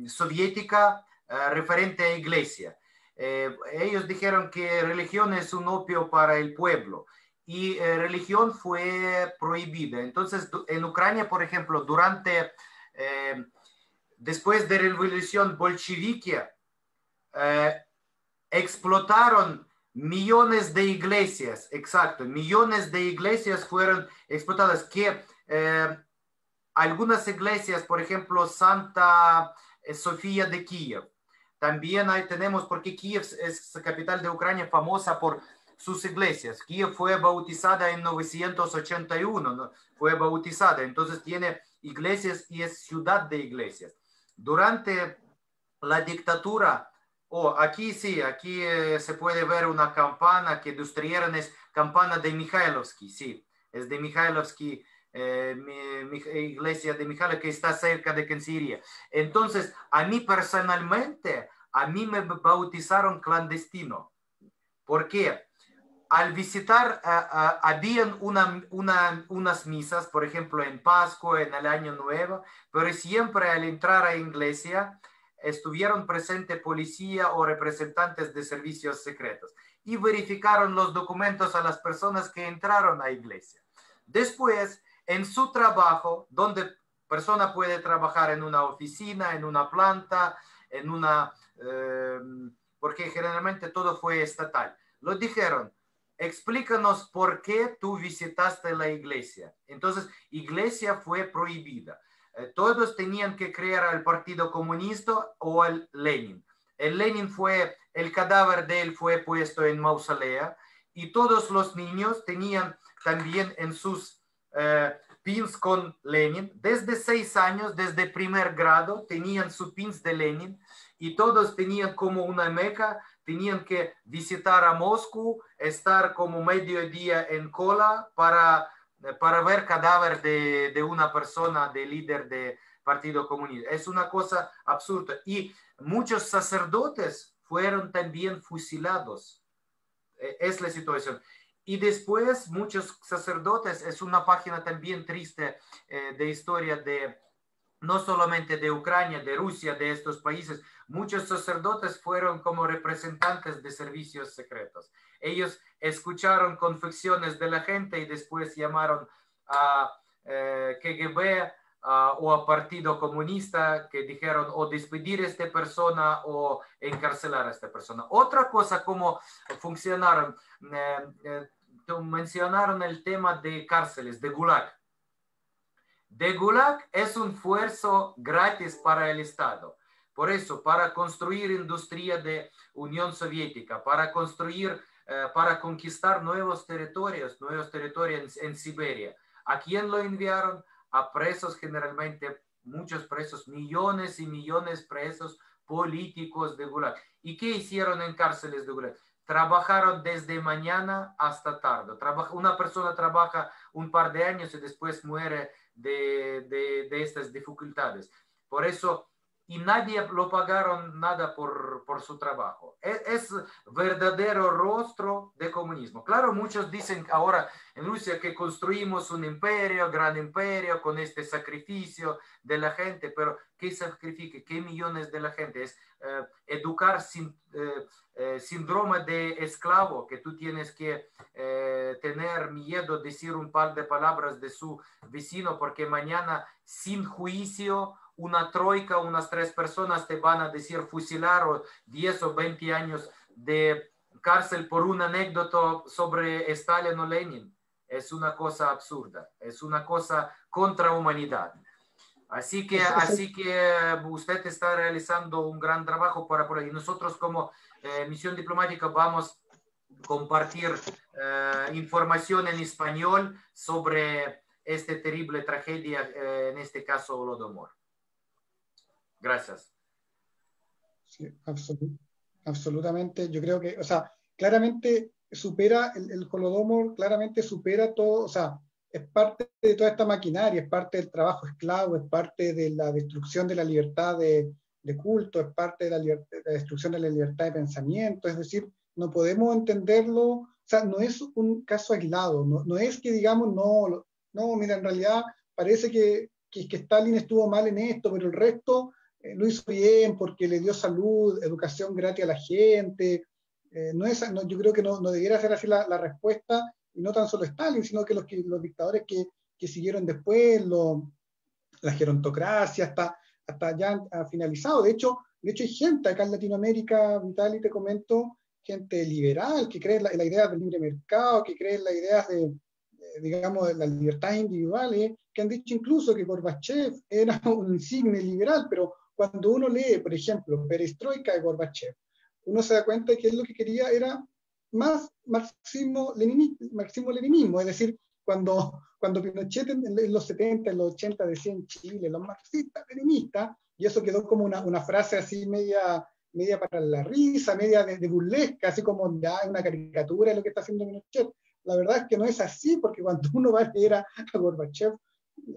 Soviética referente a Iglesia? Ellos dijeron que religión es un opio para el pueblo y religión fue prohibida. Entonces, en Ucrania, por ejemplo, después de la revolución bolchevique, explotaron millones de iglesias, exacto, millones de iglesias fueron explotadas, que algunas iglesias, por ejemplo, Santa Sofía de Kiev, también ahí tenemos, porque Kiev es la capital de Ucrania, famosa por sus iglesias. Kiev fue bautizada en 981, ¿no? Fue bautizada, entonces tiene iglesias y es ciudad de iglesias. Durante la dictadura, aquí sí, aquí se puede ver una campana que destruyeron, es campana de Mikhailovsky, sí, es de Mikhailovsky, iglesia de Mijaila, que está cerca de Kensiria. Entonces, a mí personalmente, a mí me bautizaron clandestino. ¿Por qué? Al visitar, habían unas misas, por ejemplo, en Pascua, en el Año Nuevo, pero siempre al entrar a la iglesia estuvieron presentes policía o representantes de servicios secretos y verificaron los documentos a las personas que entraron a la iglesia. Después, en su trabajo, donde persona puede trabajar en una oficina, en una planta, en una, porque generalmente todo fue estatal. Lo dijeron, explícanos por qué tú visitaste la iglesia. Entonces, iglesia fue prohibida. Todos tenían que creer al Partido Comunista o al Lenin. El Lenin el cadáver de él fue puesto en mausoleo y todos los niños tenían también en sus pins con Lenin. Desde 6 años, desde primer grado, tenían su pins de Lenin y todos tenían como una meca, tenían que visitar a Moscú, estar como medio día en cola para ver cadáver de una persona, de líder del Partido Comunista. Es una cosa absurda. Y muchos sacerdotes fueron también fusilados. Es la situación. Y después muchos sacerdotes, es una página también triste de historia no solamente de Ucrania, de Rusia, de estos países, muchos sacerdotes fueron como representantes de servicios secretos. Ellos escucharon confesiones de la gente y después llamaron a KGB o a Partido Comunista, que dijeron o despedir a esta persona o encarcelar a esta persona. Otra cosa, como funcionaron, mencionaron el tema de cárceles, de Gulag. De Gulag es un esfuerzo gratis para el Estado. Por eso, para construir industria de Unión Soviética, para conquistar nuevos territorios en Siberia. ¿A quién lo enviaron? A presos, generalmente muchos presos, millones y millones de presos políticos de Gulag. ¿Y qué hicieron en cárceles de Gulag? Trabajaron desde mañana hasta tarde. Una persona trabaja un par de años y después muere de estas dificultades. Por eso, y nadie lo pagaron nada por su trabajo. Es verdadero rostro de comunismo. Claro, muchos dicen ahora en Rusia que construimos un imperio, gran imperio, con este sacrificio de la gente, pero ¿qué sacrificio? ¿Qué millones de la gente? Es educar síndrome de esclavo, que tú tienes que tener miedo de decir un par de palabras de su vecino, porque mañana sin juicio una troika, unas 3 personas te van a decir fusilar o 10 o 20 años de cárcel por una anécdota sobre Stalin o Lenin. Es una cosa absurda, es una cosa contra humanidad. Así que usted está realizando un gran trabajo y nosotros como Misión Diplomática vamos a compartir información en español sobre esta terrible tragedia, en este caso Holodomor. Gracias. Sí, absolutamente. Yo creo que, o sea, claramente supera el Holodomor, claramente supera todo, o sea, es parte de toda esta maquinaria, es parte del trabajo esclavo, es parte de la destrucción de la libertad de culto, es parte de la destrucción de la libertad de pensamiento, es decir, no podemos entenderlo, o sea, no es un caso aislado, no es que digamos, no, mira, en realidad parece que Stalin estuvo mal en esto, pero el resto lo hizo bien porque le dio salud, educación gratis a la gente. Yo creo que no debiera ser así la respuesta, y no tan solo Stalin, sino que los dictadores que siguieron después, la gerontocracia, hasta ya ha finalizado. De hecho, hay gente acá en Latinoamérica, Vitaly, te comento, gente liberal, que cree en la idea del libre mercado, que cree en las ideas digamos, de las libertades individuales, que han dicho incluso que Gorbachev era un insigne liberal, pero cuando uno lee, por ejemplo, Perestroika de Gorbachev, uno se da cuenta de que él lo que quería era más marxismo-leninismo, es decir, cuando Pinochet en los 70, en los 80 decía en Chile, los marxistas, leninistas, y eso quedó como una frase así media para la risa, media de burlesca, así como ya una caricatura de lo que está haciendo Pinochet. la verdad es que no es así, porque cuando uno va a leer a Gorbachev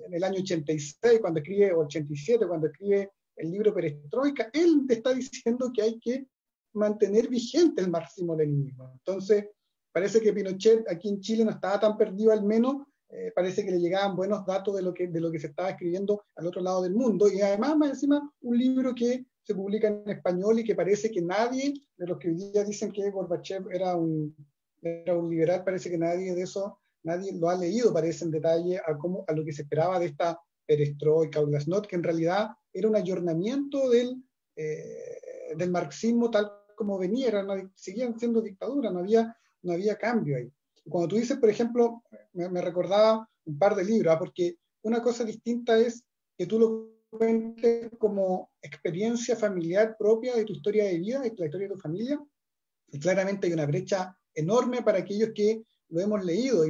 en el año 86, cuando escribe, 87, cuando escribe el libro Perestroika, él está diciendo que hay que mantener vigente el marxismo-leninismo. Entonces, parece que Pinochet aquí en Chile no estaba tan perdido, al menos parece que le llegaban buenos datos de lo que se estaba escribiendo al otro lado del mundo, y además, más encima, un libro que se publica en español y que parece que nadie de los que hoy día dicen que Gorbachev era un liberal, parece que nadie de eso, nadie lo ha leído, parece en detalle a lo que se esperaba de esta perestroika o glasnost, que en realidad era un ayornamiento del marxismo tal como venía, seguían siendo dictaduras, no había cambio ahí. Cuando tú dices, por ejemplo, me recordaba un par de libros, porque una cosa distinta es que tú lo cuentes como experiencia familiar propia de tu historia de vida, de la historia de tu familia, y claramente hay una brecha enorme para aquellos que lo hemos leído,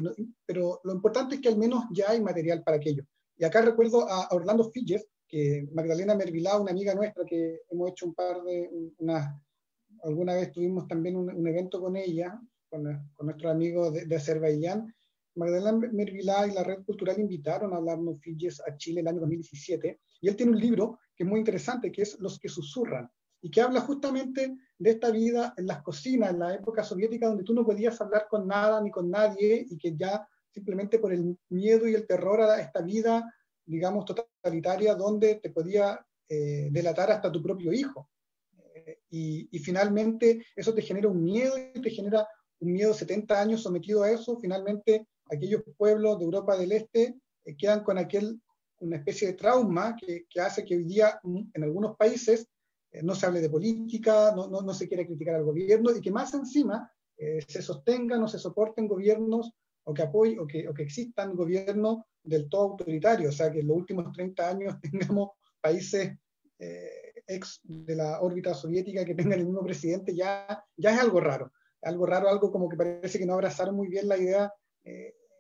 pero lo importante es que al menos ya hay material para aquello. Y acá recuerdo a Orlando Figes, que Magdalena Mervilá, una amiga nuestra que hemos hecho alguna vez tuvimos también un evento con ella, con nuestros amigos de Azerbaiyán. Magdalena Mervilá y la Red Cultural invitaron a Orlando Figes a Chile el año 2017, y él tiene un libro que es muy interesante, que es Los que susurran, y que habla justamente de esta vida en las cocinas, en la época soviética, donde tú no podías hablar con nada ni con nadie, y que ya simplemente por el miedo y el terror a esta vida, digamos, totalitaria, donde te podía delatar hasta tu propio hijo. Y finalmente eso te genera un miedo, y te genera un miedo 70 años sometido a eso. Finalmente aquellos pueblos de Europa del Este quedan con una especie de trauma que hace que hoy día en algunos países no se hable de política, no se quiere criticar al gobierno, y que más encima se sostengan o se soporten gobiernos o que apoyen o que existan gobiernos del todo autoritarios. O sea, que en los últimos 30 años tengamos países ex de la órbita soviética que tengan el mismo presidente, ya es algo raro, algo como que parece que no abrazaron muy bien la idea,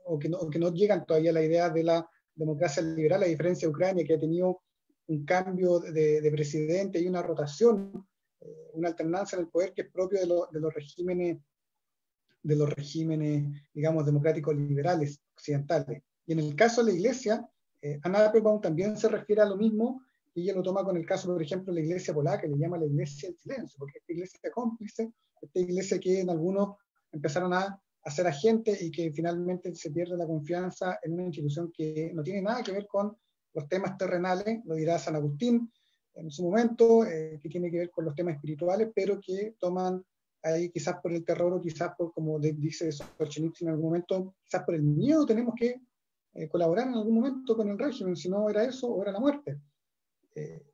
o que no llegan todavía a la idea de la democracia liberal, a diferencia de Ucrania, que ha tenido un cambio de presidente y una rotación, una alternancia en el poder que es propio de los regímenes, digamos, democráticos liberales occidentales. Y en el caso de la Iglesia, Anna Applebaum también se refiere a lo mismo, y ella lo toma con el caso, por ejemplo, de la Iglesia polaca, que le llama la Iglesia del silencio, porque esta iglesia cómplice, esta iglesia que en algunos empezaron a hacer agente y que finalmente se pierde la confianza en una institución que no tiene nada que ver con los temas terrenales, lo dirá San Agustín en su momento, que tiene que ver con los temas espirituales, pero que toman ahí quizás por el terror, o quizás por, como dice Solzhenitsyn en algún momento, quizás por el miedo tenemos que colaborar en algún momento con el régimen, si no era eso o era la muerte.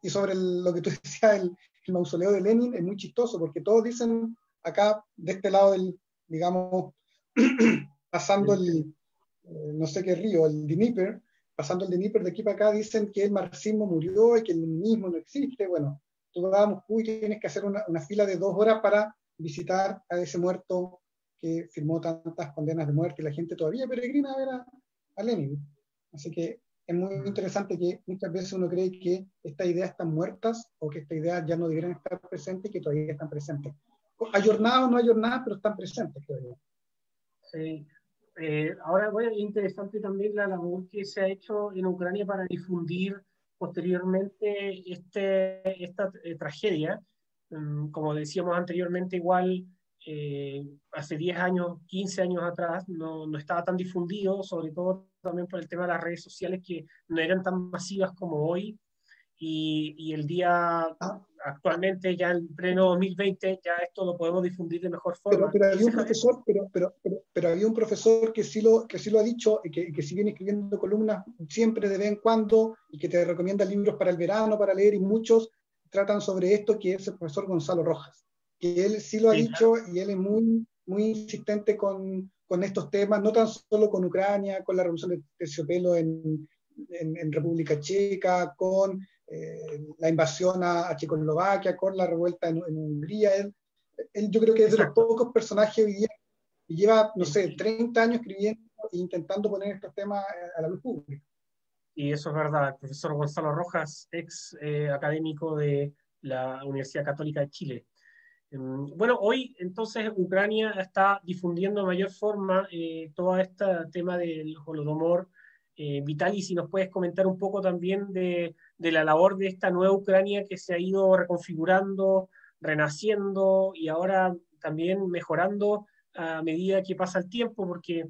Y sobre lo que tú decías, el mausoleo de Lenin, es muy chistoso, porque todos dicen acá, de este lado del, digamos, pasando no sé qué río, el Dnieper, pasando el Dnieper de aquí para acá, dicen que el marxismo murió y que el leninismo no existe. Bueno, tú vas a Moscú y tienes que hacer una fila de 2 horas para visitar a ese muerto que firmó tantas condenas de muerte, y la gente todavía peregrina a ver a Lenin. Así que es muy interesante que muchas veces uno cree que estas ideas están muertas, o que estas ideas ya no deberían estar presentes, y que todavía están presentes. Ayornadas o no ayornadas, pero están presentes, creo yo. Sí. Ahora, bueno, es interesante también la labor que se ha hecho en Ucrania para difundir posteriormente esta tragedia. Como decíamos anteriormente, igual hace 10 años, 15 años atrás, no estaba tan difundido, sobre todo también por el tema de las redes sociales, que no eran tan masivas como hoy, y el día actualmente, ya en pleno 2020, ya esto lo podemos difundir de mejor forma. Pero había un profesor, pero había un profesor que sí lo ha dicho, y que sí viene escribiendo columnas siempre de vez en cuando, y que te recomienda libros para el verano para leer, y muchos tratan sobre esto, que es el profesor Gonzalo Rojas, que él sí lo ha dicho, y él es muy, muy insistente con estos temas, no tan solo con Ucrania, con la revolución de terciopelo en República Checa, con la invasión a Checoslovaquia, con la revuelta en Hungría. Él yo creo que es de los pocos personajes hoy día que lleva, no sé, 30 años escribiendo e intentando poner estos temas a la luz pública. Y eso es verdad. El profesor Gonzalo Rojas, ex académico de la Universidad Católica de Chile. Bueno, hoy entonces Ucrania está difundiendo de mayor forma todo este tema del Holodomor. Vitaly, si nos puedes comentar un poco también de la labor de esta nueva Ucrania que se ha ido reconfigurando, renaciendo y ahora también mejorando a medida que pasa el tiempo, porque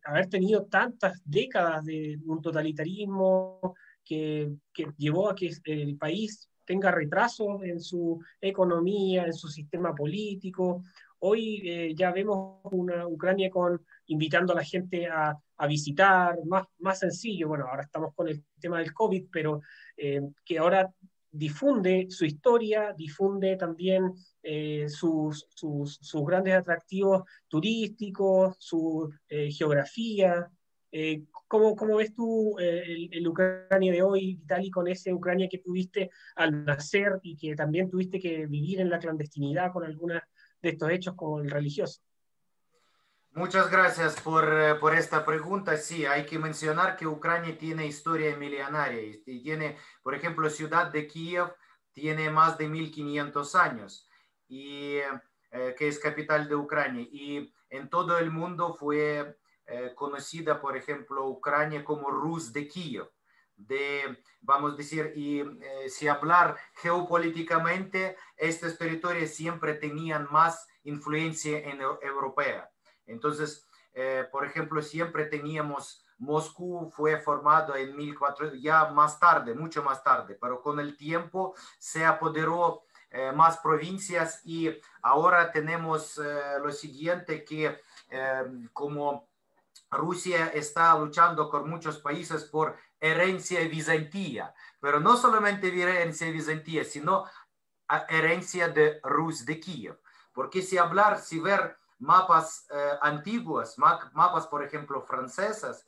haber tenido tantas décadas de un totalitarismo que llevó a que el país tenga retrasos en su economía, en su sistema político. Hoy ya vemos una Ucrania invitando a la gente a visitar, más sencillo. Bueno, ahora estamos con el tema del COVID, pero que ahora difunde su historia, difunde también sus grandes atractivos turísticos, su geografía. ¿Cómo ves tú el Ucrania de hoy, Vitaly, con ese Ucrania que tuviste al nacer y que también tuviste que vivir en la clandestinidad con algunos de estos hechos como el religioso? Muchas gracias por esta pregunta. Sí, hay que mencionar que Ucrania tiene historia milenaria y tiene, por ejemplo, ciudad de Kiev tiene más de 1500 años, y, que es capital de Ucrania. Y en todo el mundo fue conocida, por ejemplo, Ucrania como Rus de Kiev. Vamos a decir, y si hablar geopolíticamente, estos territorios siempre tenían más influencia europea. Entonces, por ejemplo, siempre teníamos Moscú, fue formado en 1400, ya más tarde, mucho más tarde, pero con el tiempo se apoderó más provincias, y ahora tenemos lo siguiente, que como Rusia está luchando con muchos países por herencia bizantina, pero no solamente herencia bizantina, sino herencia de Rus de Kiev. Porque si ver mapas antiguos, mapas, por ejemplo, franceses,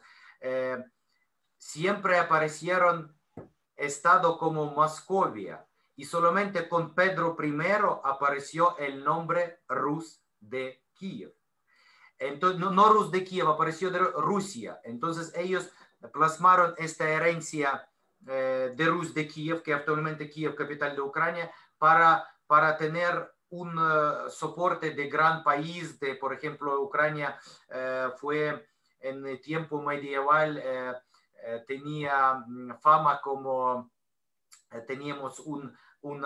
siempre aparecieron estado como Moscovia, y solamente con Pedro I apareció el nombre Rus de Kiev. Entonces, no Rus de Kiev, apareció de Rusia. Entonces ellos plasmaron esta herencia de Rus de Kiev, que actualmente Kiev, capital de Ucrania, para tener un soporte de gran país. Por ejemplo, Ucrania fue en el tiempo medieval, tenía fama como teníamos un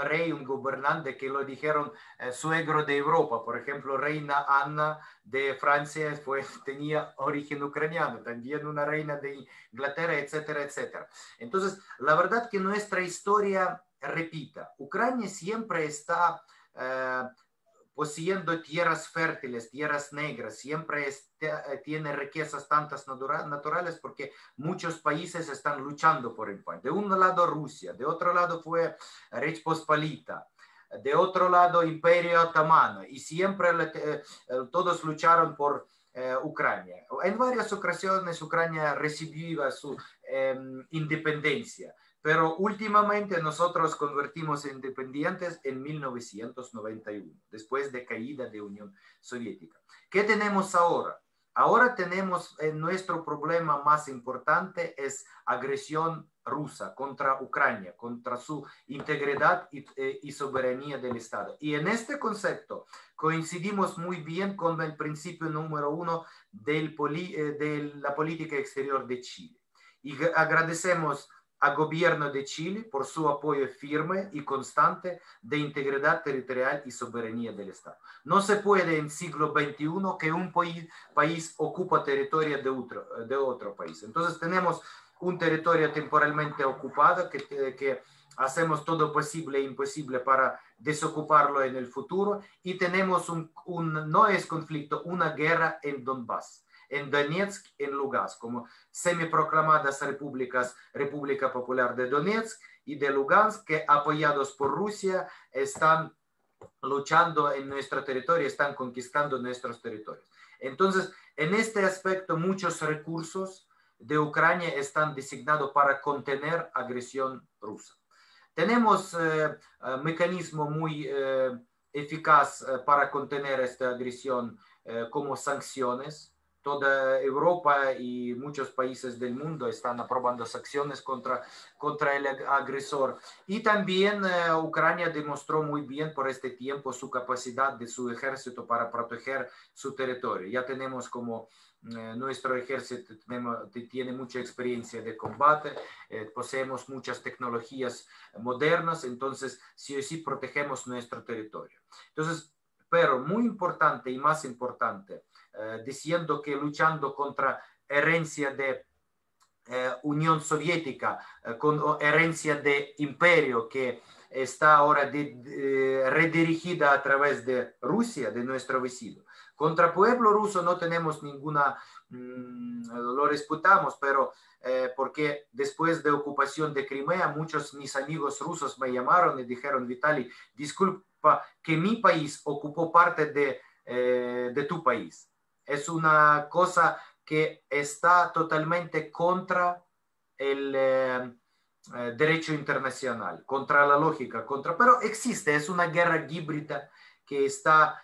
rey, un gobernante que lo dijeron suegro de Europa. Por ejemplo, reina Ana de Francia tenía origen ucraniano, también una reina de Inglaterra, etcétera, etcétera. Entonces, la verdad que nuestra historia repita. Ucrania siempre está poseyendo tierras fértiles, tierras negras, siempre tiene riquezas tantas naturales, porque muchos países están luchando por el país. De un lado Rusia, de otro lado fue Rech Pospolita, de otro lado Imperio Otomano, y siempre todos lucharon por Ucrania. En varias ocasiones Ucrania recibió su independencia, pero últimamente nosotros convertimos en independientes en 1991, después de caída de Unión Soviética. ¿Qué tenemos ahora? Ahora tenemos nuestro problema más importante es agresión rusa contra Ucrania, contra su integridad y soberanía del Estado. Y en este concepto coincidimos muy bien con el principio número 1 de la política exterior de Chile. Y agradecemos al gobierno de Chile por su apoyo firme y constante de integridad territorial y soberanía del Estado. No se puede en siglo XXI que un país ocupa territorio de otro país. Entonces tenemos un territorio temporalmente ocupado que hacemos todo posible e imposible para desocuparlo en el futuro, y tenemos no es conflicto, una guerra en Donbass, en Donetsk, en Lugansk, como semiproclamadas repúblicas, República Popular de Donetsk y de Lugansk, que apoyados por Rusia están luchando en nuestro territorio, están conquistando nuestros territorios. Entonces, en este aspecto, muchos recursos de Ucrania están designados para contener agresión rusa. Tenemos mecanismo muy eficaz para contener esta agresión como sanciones. toda Europa y muchos países del mundo están aprobando sanciones contra el agresor. Y también Ucrania demostró muy bien por este tiempo su capacidad de su ejército para proteger su territorio. Ya tenemos como nuestro ejército tiene mucha experiencia de combate, poseemos muchas tecnologías modernas, entonces sí o sí protegemos nuestro territorio. Entonces, pero muy importante y más importante, diciendo que luchando contra herencia de Unión Soviética, con herencia de imperio que está ahora redirigida a través de Rusia, de nuestro vecino. Contra pueblo ruso no tenemos ninguna, lo respetamos, pero porque después de ocupación de Crimea, muchos mis amigos rusos me llamaron y dijeron, Vitaly, disculpa que mi país ocupó parte de tu país. Es una cosa que está totalmente contra el derecho internacional, contra la lógica, pero existe, es una guerra híbrida que está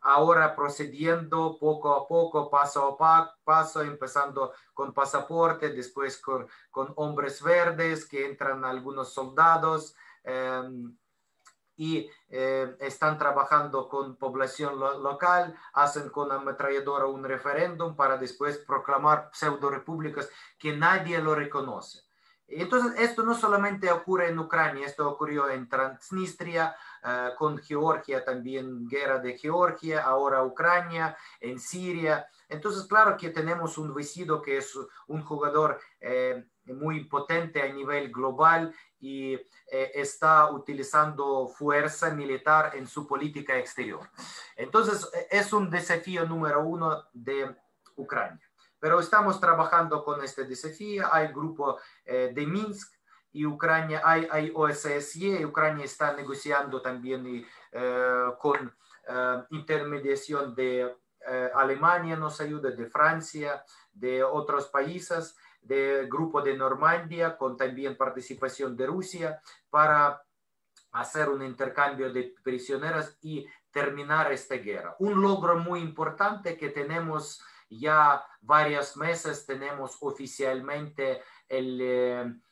ahora procediendo poco a poco, paso a paso, empezando con pasaporte, después con hombres verdes que entran algunos soldados, y están trabajando con población local, hacen con ametralladora un referéndum para después proclamar pseudo repúblicas que nadie lo reconoce. Entonces, esto no solamente ocurre en Ucrania, esto ocurrió en Transnistria, con Georgia también, guerra de Georgia, ahora Ucrania, en Siria. Entonces, claro que tenemos un vecino que es un jugador muy potente a nivel global y está utilizando fuerza militar en su política exterior. Entonces, es un desafío número uno de Ucrania. Pero estamos trabajando con este desafío. Hay grupo de Minsk y Ucrania, hay OSCE, y Ucrania está negociando también con intermediación de Alemania, nos ayuda, de Francia, de otros países, del grupo de Normandía, con también participación de Rusia, para hacer un intercambio de prisioneros y terminar esta guerra. Un logro muy importante que tenemos ya varios meses, tenemos oficialmente el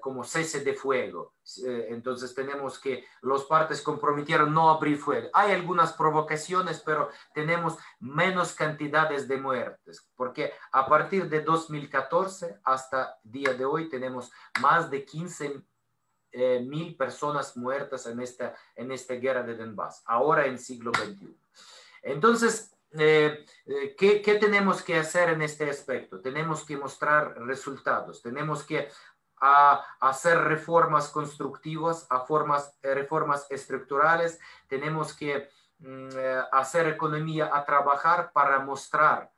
como cese de fuego. Entonces tenemos que los partes comprometieron no abrir fuego. Hay algunas provocaciones, pero tenemos menos cantidades de muertes, porque a partir de 2014 hasta el día de hoy tenemos más de 15.000 personas muertas en esta guerra de Donbass, ahora en siglo XXI. Entonces, ¿qué tenemos que hacer en este aspecto? Tenemos que mostrar resultados, tenemos que hacer reformas constructivas, reformas estructurales, tenemos que hacer economía a trabajar para mostrar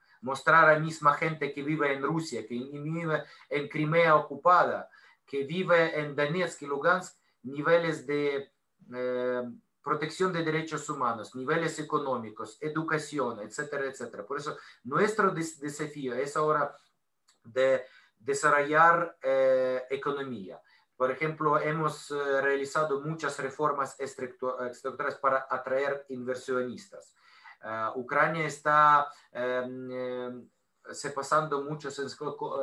a la misma gente que vive en Rusia, que vive en Crimea ocupada, que vive en Donetsk y Lugansk, niveles de protección de derechos humanos, niveles económicos, educación, etcétera, etcétera. Por eso nuestro desafío es ahora de desarrollar economía. Por ejemplo, hemos realizado muchas reformas estructurales para atraer inversionistas. Ucrania está se pasando mucho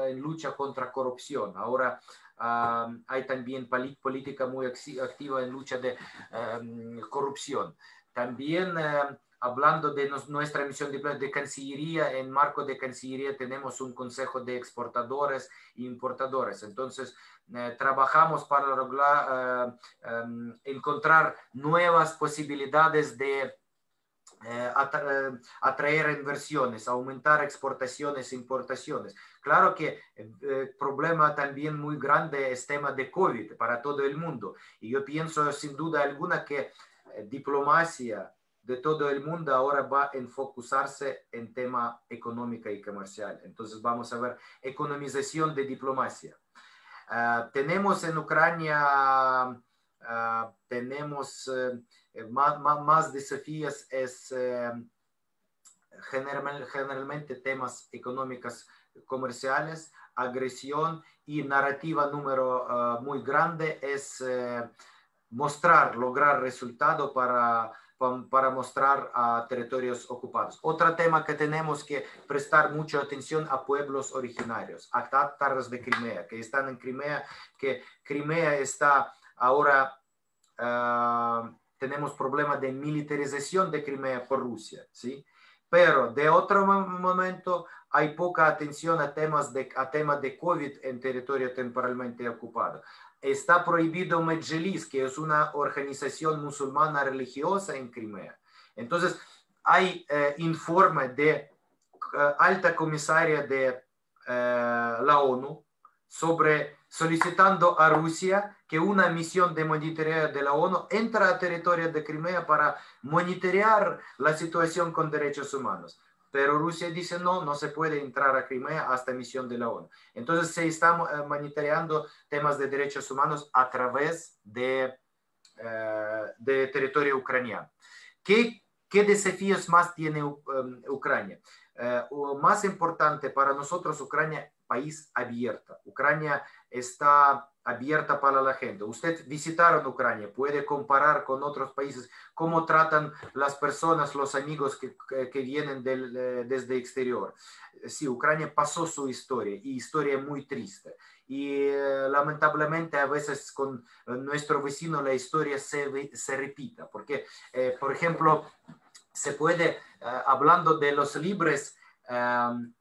en lucha contra corrupción. Ahora hay también política muy activa en lucha de corrupción. También hablando de nuestra misión de Cancillería, en marco de Cancillería tenemos un consejo de exportadores e importadores. Entonces, trabajamos para lograr encontrar nuevas posibilidades de atraer inversiones, aumentar exportaciones e importaciones. Claro que el problema también muy grande es tema de COVID para todo el mundo. Y yo pienso sin duda alguna que diplomacia de todo el mundo ahora va a enfocarse en tema económico y comercial. Entonces vamos a ver economización de diplomacia. Tenemos en Ucrania, tenemos más desafíos, es generalmente temas económicos, comerciales, agresión, y narrativa número muy grande es lograr resultado para para mostrar a territorios ocupados. Otro tema que tenemos que prestar mucha atención a pueblos originarios, a tártaros de Crimea, que están en Crimea, que Crimea está ahora, tenemos problemas de militarización de Crimea por Rusia, ¿sí? Pero de otro momento hay poca atención a temas de COVID en territorio temporalmente ocupado. Está prohibido Medjlis, que es una organización musulmana religiosa en Crimea. Entonces, hay informe de alta comisaria de la ONU solicitando a Rusia que una misión de monitoreo de la ONU entre a territorio de Crimea para monitorear la situación con derechos humanos. Pero Rusia dice no se puede entrar a Crimea hasta misión de la ONU. Entonces se está monitoreando temas de derechos humanos a través de territorio ucraniano. ¿Qué desafíos más tiene Ucrania? Más importante para nosotros, Ucrania, país abierto. Ucrania está abierta para la gente. Usted visitaron Ucrania, puede comparar con otros países cómo tratan las personas, los amigos que vienen desde exterior. Sí, Ucrania pasó su historia y historia muy triste. Y lamentablemente a veces con nuestro vecino la historia se repita. Porque, por ejemplo, se puede, hablando de los libros,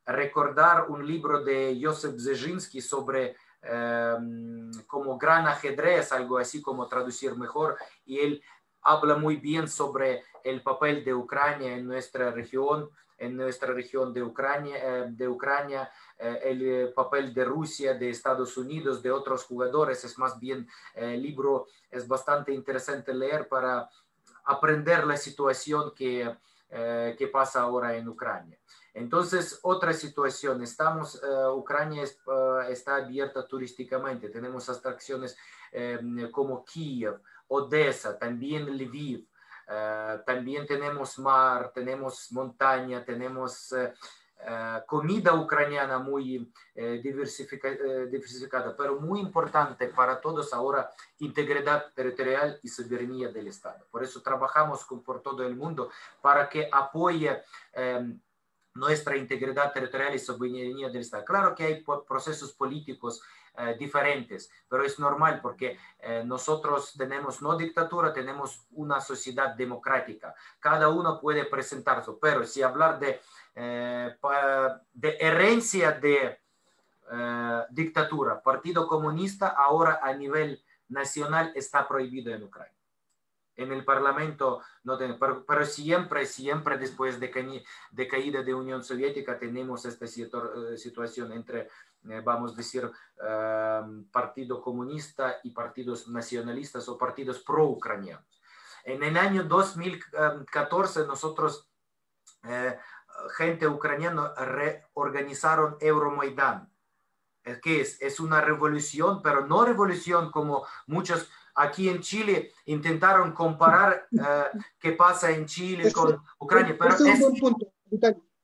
recordar un libro de Joseph Brzezinski sobre como gran ajedrez, algo así como traducir mejor, y él habla muy bien sobre el papel de Ucrania en nuestra región de Ucrania, el papel de Rusia, de Estados Unidos, de otros jugadores. Es más bien, el libro es bastante interesante leer para aprender la situación que pasa ahora en Ucrania. Entonces, otra situación, Ucrania está abierta turísticamente, tenemos atracciones como Kiev, Odessa, también Lviv, también tenemos mar, tenemos montaña, tenemos comida ucraniana muy diversificada, pero muy importante para todos ahora, integridad territorial y soberanía del Estado. Por eso trabajamos por todo el mundo para que apoye nuestra integridad territorial y soberanía del Estado. Claro que hay procesos políticos diferentes, pero es normal porque nosotros tenemos no dictadura, tenemos una sociedad democrática. Cada uno puede presentarse, pero si hablar de herencia de dictadura, Partido Comunista ahora a nivel nacional está prohibido en Ucrania. En el Parlamento no tenemos, pero siempre después de caída de Unión Soviética tenemos esta situación entre, vamos a decir, Partido Comunista y partidos nacionalistas o partidos pro-ucranianos. En el año 2014 nosotros, gente ucraniana, reorganizaron Euromaidan. ¿Qué es? Es una revolución, pero no revolución como muchos aquí en Chile intentaron comparar qué pasa en Chile con Ucrania. Pero es un buen punto,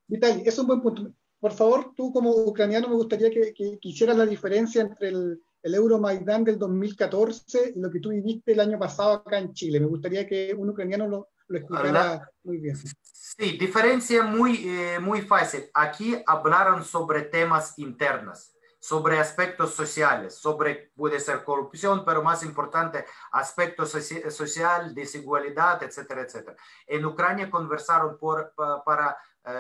Vitali, es un buen punto. Por favor, tú como ucraniano me gustaría que hicieras la diferencia entre el Euromaidán del 2014 y lo que tú viviste el año pasado acá en Chile. Me gustaría que un ucraniano lo explicara muy bien. Sí, diferencia muy fácil. Aquí hablaron sobre temas internos, sobre aspectos sociales, puede ser corrupción, pero más importante, aspectos social, desigualdad, etcétera, etcétera. En Ucrania conversaron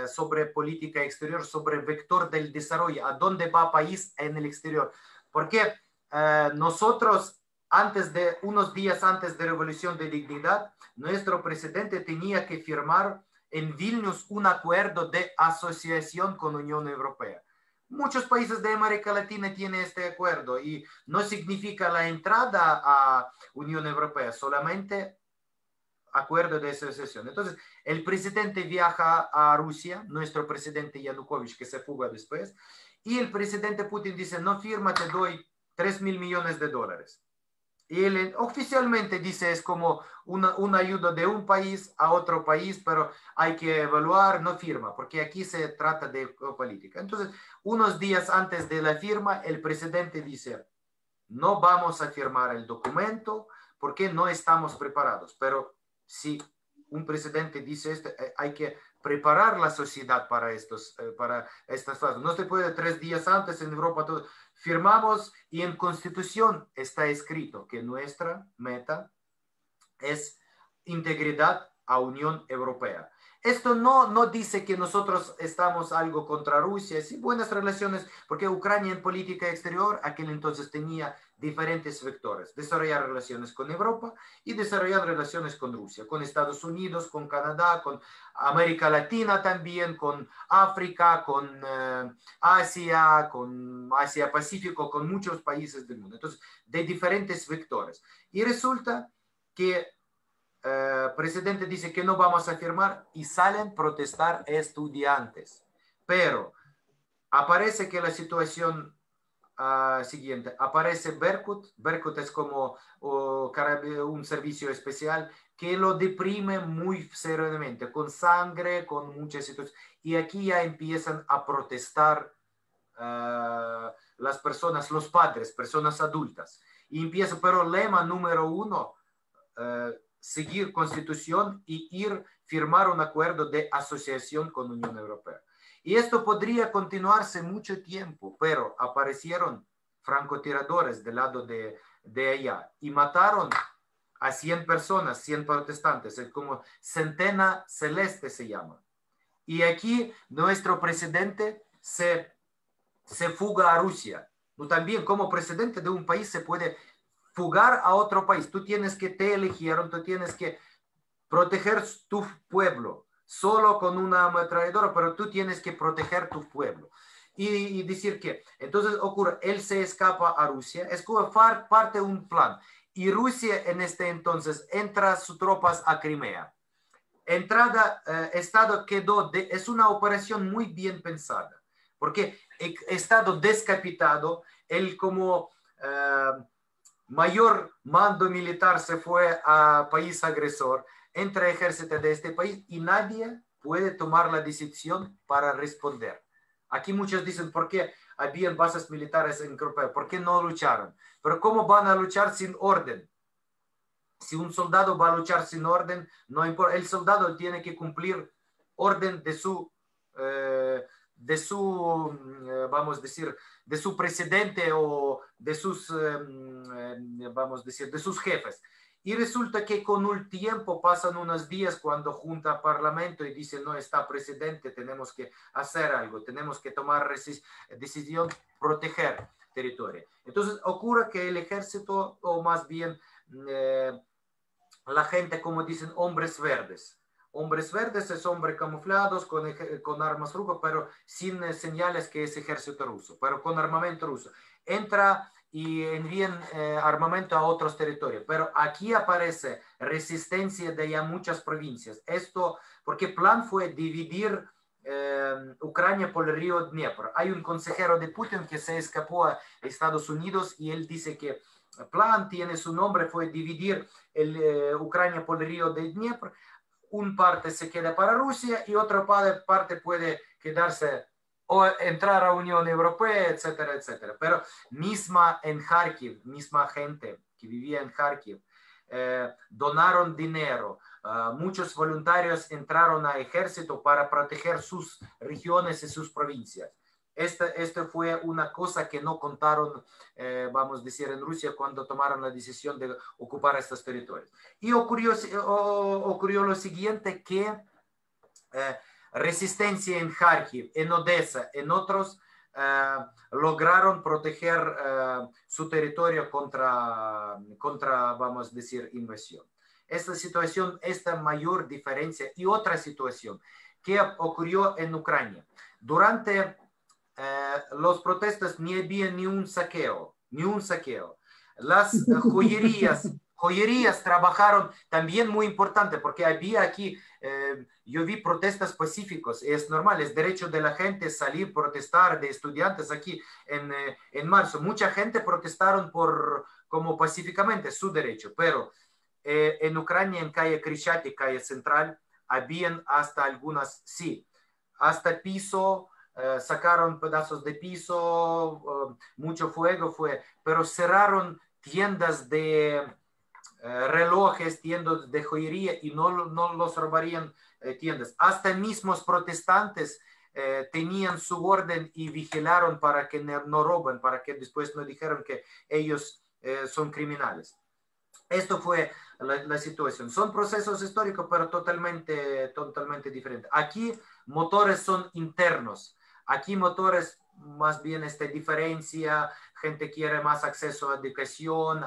sobre política exterior, sobre vector del desarrollo, a dónde va el país en el exterior. Porque nosotros, unos días antes de la Revolución de Dignidad, nuestro presidente tenía que firmar en Vilnius un acuerdo de asociación con la Unión Europea. Muchos países de América Latina tienen este acuerdo y no significa la entrada a Unión Europea, solamente acuerdo de asociación. Entonces, el presidente viaja a Rusia, nuestro presidente Yanukovych, que se fuga después, y el presidente Putin dice, no firma, te doy $3.000 millones. Y él oficialmente dice es como una ayuda de un país a otro país, pero hay que evaluar, no firma, porque aquí se trata de política. Entonces, unos días antes de la firma, el presidente dice, no vamos a firmar el documento porque no estamos preparados, pero si un presidente dice esto, hay que preparar la sociedad para estas fases. No se puede 3 días antes en Europa todo. Firmamos y en Constitución está escrito que nuestra meta es integridad a Unión Europea. Esto no dice que nosotros estamos algo contra Rusia, sí, buenas relaciones, porque Ucrania en política exterior aquel entonces tenía diferentes vectores, desarrollar relaciones con Europa y desarrollar relaciones con Rusia, con Estados Unidos, con Canadá, con América Latina también, con África, con Asia, con Asia Pacífico, con muchos países del mundo. Entonces, de diferentes vectores. Y resulta que presidente dice que no vamos a firmar y salen a protestar estudiantes. Pero aparece que la situación siguiente, aparece Berkut. Berkut es como un servicio especial que lo deprime muy seriamente, con sangre, con muchas situaciones. Y aquí ya empiezan a protestar las personas, los padres, personas adultas. Y empieza, pero lema número 1, seguir constitución y firmar un acuerdo de asociación con la Unión Europea. Y esto podría continuarse mucho tiempo, pero aparecieron francotiradores del lado de allá y mataron a 100 personas, 100 protestantes, es como Centena Celeste se llama. Y aquí nuestro presidente se fuga a Rusia. También como presidente de un país se puede fugar a otro país. Tú tienes que, te eligieron, tú tienes que proteger tu pueblo, solo con una ametralladora, pero tú tienes que proteger tu pueblo. Y decir que, entonces ocurre, él se escapa a Rusia, es como parte de un plan. Y Rusia en este entonces entra sus tropas a Crimea. Entrada, Estado quedó, es una operación muy bien pensada, porque el Estado descapitado, él como mayor mando militar se fue a país agresor, entra ejército de este país y nadie puede tomar la decisión para responder. Aquí muchos dicen, ¿por qué habían bases militares en Europa? ¿Por qué no lucharon? Pero ¿cómo van a luchar sin orden? Si un soldado va a luchar sin orden, no importa. El soldado tiene que cumplir orden de su vamos a decir, de su presidente o de sus, vamos a decir, de sus jefes. Y resulta que con el tiempo pasan unos días cuando junta parlamento y dice, no está presidente, tenemos que hacer algo, tenemos que tomar decisión, proteger territorio. Entonces ocurre que el ejército, o más bien la gente, como dicen, hombres verdes. Hombres verdes es hombres camuflados con armas rusas, pero sin señales que es ejército ruso, pero con armamento ruso. Entra y envían armamento a otros territorios, pero aquí aparece resistencia de ya muchas provincias. Esto porque el plan fue dividir Ucrania por el río Dnieper. Hay un consejero de Putin que se escapó a Estados Unidos y él dice que el plan tiene su nombre, fue dividir Ucrania por el río de Dnieper. Un parte se queda para Rusia y otra parte puede quedarse o entrar a Unión Europea, etcétera, etcétera. Pero misma en Kharkiv, misma gente que vivía en Kharkiv, donaron dinero. Muchos voluntarios entraron al ejército para proteger sus regiones y sus provincias. Esto fue una cosa que no contaron, vamos a decir, en Rusia cuando tomaron la decisión de ocupar estos territorios. Y ocurrió lo siguiente, que resistencia en Kharkiv, en Odessa, en otros, lograron proteger su territorio contra, vamos a decir, invasión. Esta situación, esta mayor diferencia y otra situación que ocurrió en Ucrania. Durante los protestas ni había ni un saqueo. Las joyerías trabajaron también muy importante porque había aquí, yo vi protestas pacíficos, es normal, es derecho de la gente salir, protestar, de estudiantes aquí en marzo. Mucha gente protestaron como pacíficamente, su derecho, pero en Ucrania, en calle Krishati, calle central, habían hasta algunas, sí, hasta piso, sacaron pedazos de piso, mucho fuego fue, pero cerraron tiendas de relojes, tiendas de joyería y no los robarían tiendas. Hasta mismos protestantes tenían su orden y vigilaron para que no roben, para que después no dijeran que ellos son criminales. Esto fue la situación. Son procesos históricos, pero totalmente diferentes. Aquí motores son internos. Aquí motores más bien esta diferencia, gente quiere más acceso a educación,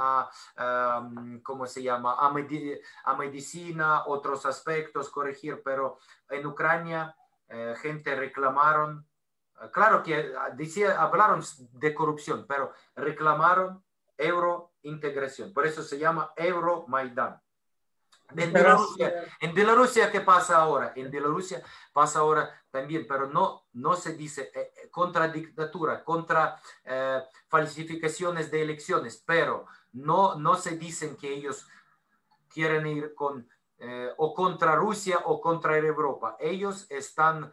¿cómo se llama? A medicina, otros aspectos, corregir, pero en Ucrania gente reclamaron, claro que hablaron de corrupción, pero reclamaron eurointegración, por eso se llama Euromaidan. En Bielorrusia, ¿qué pasa ahora? En Bielorrusia pasa ahora también, pero no se dice contra dictadura, contra falsificaciones de elecciones, pero no se dicen que ellos quieren ir o contra Rusia o contra Europa. Ellos están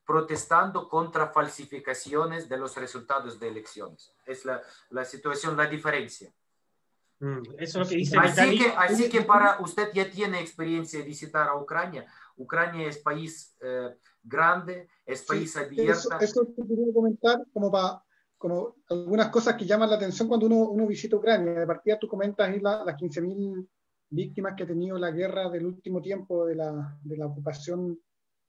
protestando contra falsificaciones de los resultados de elecciones. Es la situación, la diferencia. Eso es lo que dice así que para usted ya tiene experiencia de visitar a Ucrania. Ucrania es país grande, es país abierto. Eso te quería comentar como algunas cosas que llaman la atención cuando uno visita Ucrania. De partida tú comentas ahí las 15.000 víctimas que ha tenido la guerra del último tiempo de la ocupación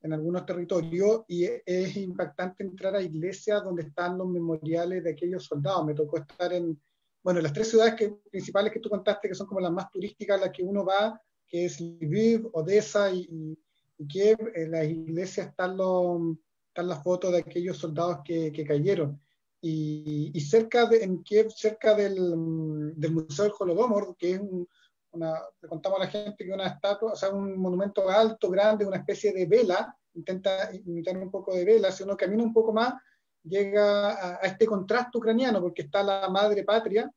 en algunos territorios, y es impactante entrar a iglesias donde están los memoriales de aquellos soldados. Me tocó estar en las tres ciudades principales que tú contaste, que son como las más turísticas, las que uno va, que es Lviv, Odessa y Kiev. En las iglesias están las fotos de aquellos soldados que cayeron. Y en Kiev, cerca del Museo del Holodomor, que es le contamos a la gente que una estatua, o sea, un monumento alto, grande, una especie de vela, intenta imitar un poco de vela. Si uno camina un poco más, llega a este contraste ucraniano, porque está la madre patria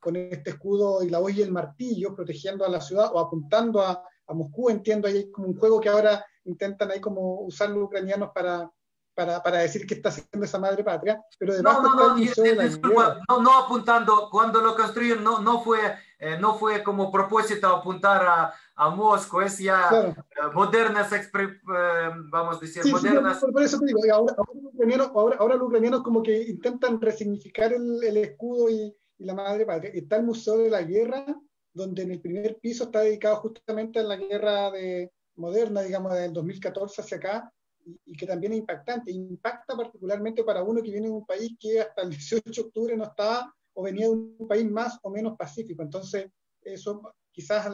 con este escudo y la hoz y el martillo protegiendo a la ciudad o apuntando a Moscú. Entiendo, ahí hay como un juego que ahora intentan ahí como usar los ucranianos para decir que está haciendo esa madre patria, pero debajo está el Museo de la Guerra. No apuntando, cuando lo construyeron no fue como propósito apuntar a Moscú, es ya claro. Modernas, vamos a decir, sí, modernas. Sí, por eso te digo, ahora los ucranianos como que intentan resignificar el escudo y la madre patria. Está el Museo de la Guerra, donde en el primer piso está dedicado justamente a la guerra moderna, digamos, del 2014 hacia acá, y que también es impactante. Impacta particularmente para uno que viene de un país que hasta el 18 de octubre no estaba, o venía de un país más o menos pacífico. Entonces, eso quizás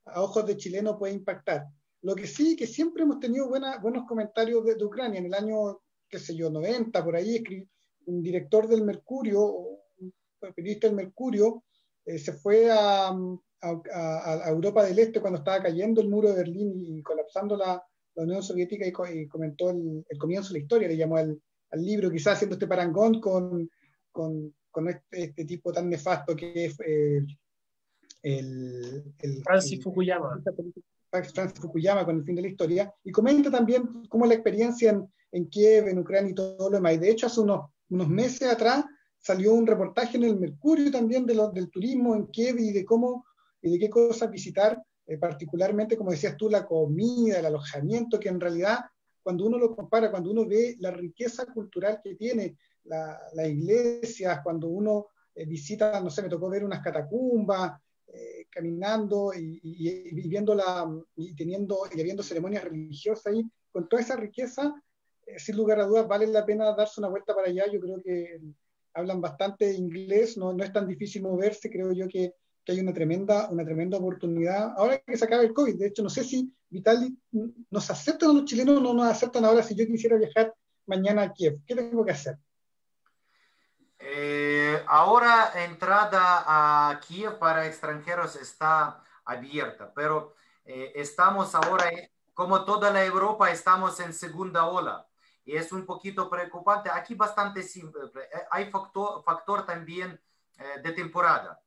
a ojos de chileno puede impactar. Lo que sí, que siempre hemos tenido buenos comentarios de Ucrania. En el año, 90, por ahí, un director del Mercurio, un periodista del Mercurio, se fue a Europa del Este cuando estaba cayendo el muro de Berlín y colapsando la Unión Soviética, y comentó el comienzo de la historia. Le llamó al libro, quizás haciendo este parangón con este tipo tan nefasto que es Francis Fukuyama. Francis Fukuyama, con El fin de la historia, y comenta también cómo la experiencia en Kiev, en Ucrania y todo lo demás. Y de hecho, hace unos meses atrás salió un reportaje en el Mercurio también del turismo en Kiev y de qué cosas visitar, particularmente, como decías tú, la comida, el alojamiento, que en realidad, cuando uno lo compara, cuando uno ve la riqueza cultural que tiene las iglesias, cuando uno visita, no sé, me tocó ver unas catacumbas, caminando y viendo y habiendo ceremonias religiosas ahí, con toda esa riqueza, sin lugar a dudas vale la pena darse una vuelta para allá. Yo creo que hablan bastante inglés, no es tan difícil moverse. Creo yo que hay una tremenda oportunidad ahora que se acaba el COVID. De hecho, no sé si, Vitali, nos aceptan a los chilenos o no nos aceptan ahora si yo quisiera viajar mañana a Kiev. ¿Qué tengo que hacer? Ahora entrada a Kiev para extranjeros está abierta, pero estamos ahora, como toda la Europa, estamos en segunda ola y es un poquito preocupante. Aquí bastante simple, hay factor también de temporada.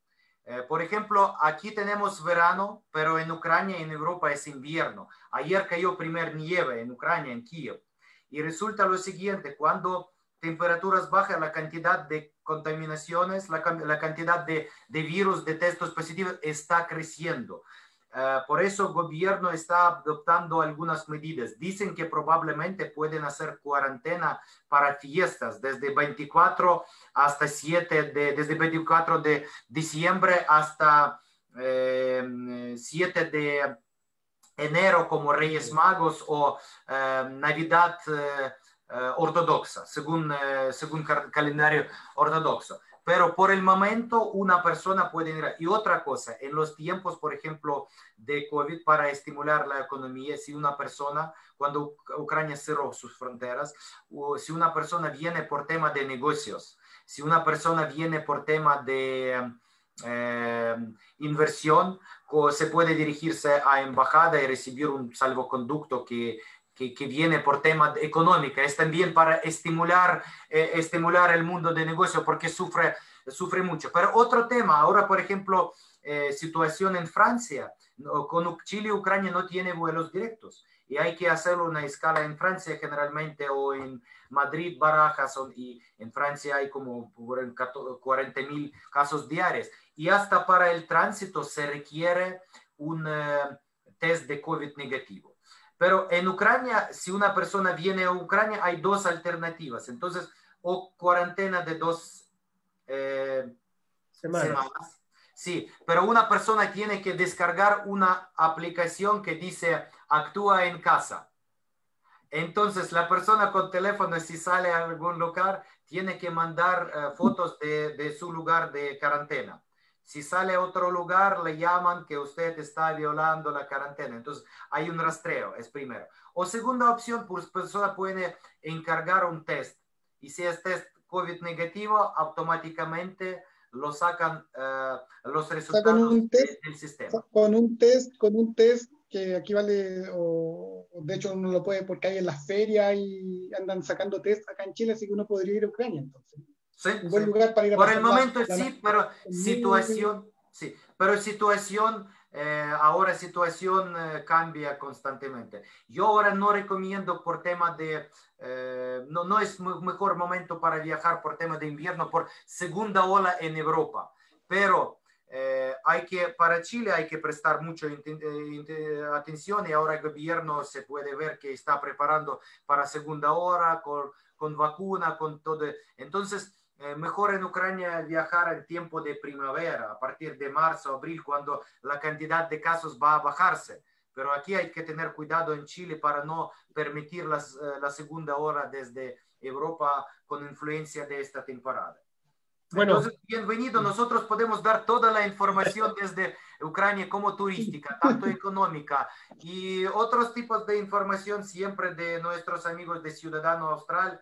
Por ejemplo, aquí tenemos verano, pero en Ucrania y en Europa es invierno. Ayer cayó primer nieve en Ucrania, en Kiev, y resulta lo siguiente: cuando temperaturas bajas, la cantidad de contaminaciones, la cantidad de virus, de testos positivos está creciendo. Por eso el gobierno está adoptando algunas medidas. Dicen que probablemente pueden hacer cuarentena para fiestas desde 24 hasta 7, desde 24 de diciembre hasta 7 de enero como Reyes Magos o Navidad ortodoxa, según calendario ortodoxo. Pero por el momento una persona puede ir. Y otra cosa, en los tiempos, por ejemplo, de COVID, para estimular la economía, si una persona, cuando Ucrania cerró sus fronteras, o si una persona viene por tema de negocios, si una persona viene por tema de inversión, se puede dirigirse a embajada y recibir un salvoconducto que viene por tema económico, es también para estimular el mundo de negocio porque sufre mucho. Pero otro tema, ahora por ejemplo, situación en Francia, con Chile y Ucrania no tiene vuelos directos y hay que hacer una escala en Francia generalmente o en Madrid, Barajas, y en Francia hay como 40,000 casos diarios y hasta para el tránsito se requiere un test de COVID negativo. Pero en Ucrania, si una persona viene a Ucrania, hay dos alternativas. Entonces, o cuarentena de 2 semanas. Sí, pero una persona tiene que descargar una aplicación que dice actúa en casa. Entonces, la persona con teléfono, si sale a algún lugar, tiene que mandar fotos de su lugar de cuarentena. Si sale a otro lugar, le llaman que usted está violando la cuarentena. Entonces, hay un rastreo, es primero. O segunda opción, pues persona puede encargar un test. Y si es test COVID negativo, automáticamente lo sacan los resultados del sistema. Con un test que aquí vale, o de hecho uno lo puede porque hay en las ferias y andan sacando test acá en Chile, así que uno podría ir a Ucrania entonces. Sí, un buen lugar para ir a por el momento sí, pero situación, sí, pero situación, ahora situación cambia constantemente. Yo ahora no recomiendo por tema de, no es mejor momento para viajar por tema de invierno, por segunda ola en Europa, pero para Chile hay que prestar mucha atención y ahora el gobierno se puede ver que está preparando para segunda ola con vacuna, con todo. Entonces, mejor en Ucrania viajar en tiempo de primavera, a partir de marzo, abril, cuando la cantidad de casos va a bajarse. Pero aquí hay que tener cuidado en Chile para no permitir la segunda ola desde Europa con influencia de esta temporada. Bueno, entonces, bienvenido. Nosotros podemos dar toda la información desde Ucrania como turística, tanto económica y otros tipos de información siempre de nuestros amigos de Ciudadano Austral.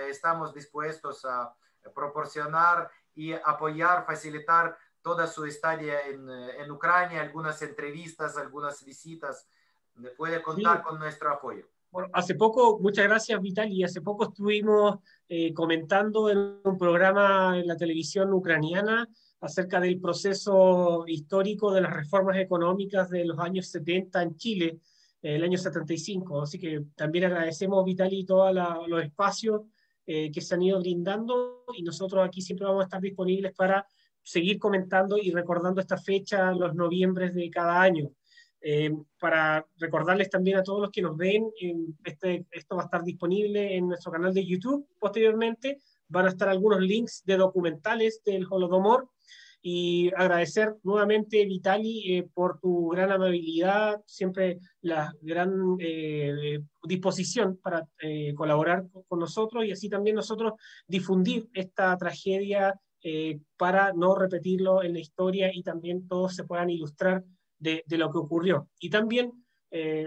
Estamos dispuestos a proporcionar y apoyar, facilitar toda su estadía en Ucrania, algunas entrevistas, algunas visitas. Puede contar con nuestro apoyo. Bueno, hace poco, muchas gracias Vitaly, hace poco estuvimos comentando en un programa en la televisión ucraniana acerca del proceso histórico de las reformas económicas de los años 70 en Chile, el año 75, así que también agradecemos Vitaly todos los espacios que se han ido brindando y nosotros aquí siempre vamos a estar disponibles para seguir comentando y recordando esta fecha, los noviembres de cada año. Para recordarles también a todos los que nos ven, esto va a estar disponible en nuestro canal de YouTube. Posteriormente van a estar algunos links de documentales del Holodomor y agradecer nuevamente, Vitaly, por tu gran amabilidad, siempre la gran disposición para colaborar con nosotros y así también nosotros difundir esta tragedia para no repetirlo en la historia y también todos se puedan ilustrar de lo que ocurrió. Y también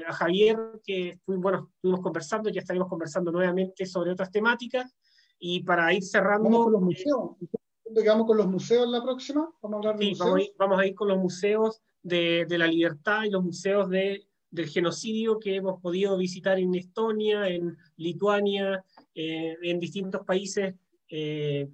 a Javier, que estuvimos conversando, ya estaremos conversando nuevamente sobre otras temáticas, y para ir cerrando... Vamos con los museos. ¿Vamos con los museos la próxima? ¿Vamos a hablar de museos? Vamos a ir con los museos de la libertad y los museos del genocidio que hemos podido visitar en Estonia, en Lituania, en distintos países de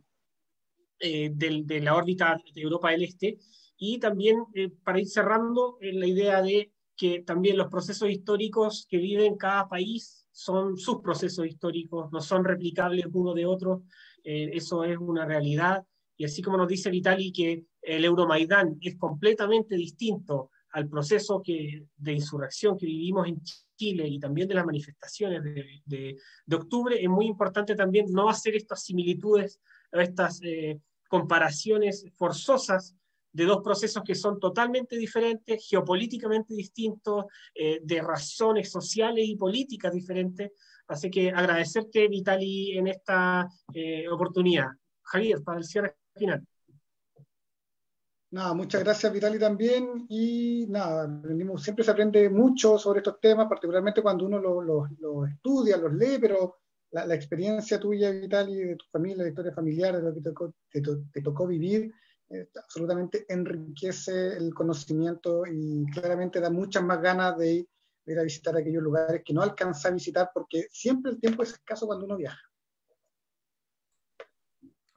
la órbita de Europa del Este. Y también, para ir cerrando, la idea de que también los procesos históricos que vive cada país son sus procesos históricos, no son replicables uno de otro, eso es una realidad, y así como nos dice Vitaly que el Euromaidán es completamente distinto al proceso de insurrección que vivimos en Chile y también de las manifestaciones de octubre, es muy importante también no hacer estas similitudes, estas comparaciones forzosas de dos procesos que son totalmente diferentes, geopolíticamente distintos, de razones sociales y políticas diferentes. Así que agradecerte, Vitaly, en esta oportunidad. Javier, para el cierre final. Nada, muchas gracias, Vitaly, también. Y nada, siempre se aprende mucho sobre estos temas, particularmente cuando uno lo estudia, los lee, pero la experiencia tuya, Vitaly, de tu familia, la historia familiar, de lo que te tocó vivir, absolutamente enriquece el conocimiento y claramente da muchas más ganas de ir a visitar aquellos lugares que no alcanza a visitar, porque siempre el tiempo es escaso cuando uno viaja.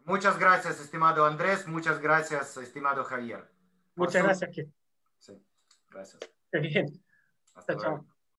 Muchas gracias, estimado Andrés. Muchas gracias, estimado Javier. Muchas gracias. Sí, gracias. Bien. Hasta luego. Chao.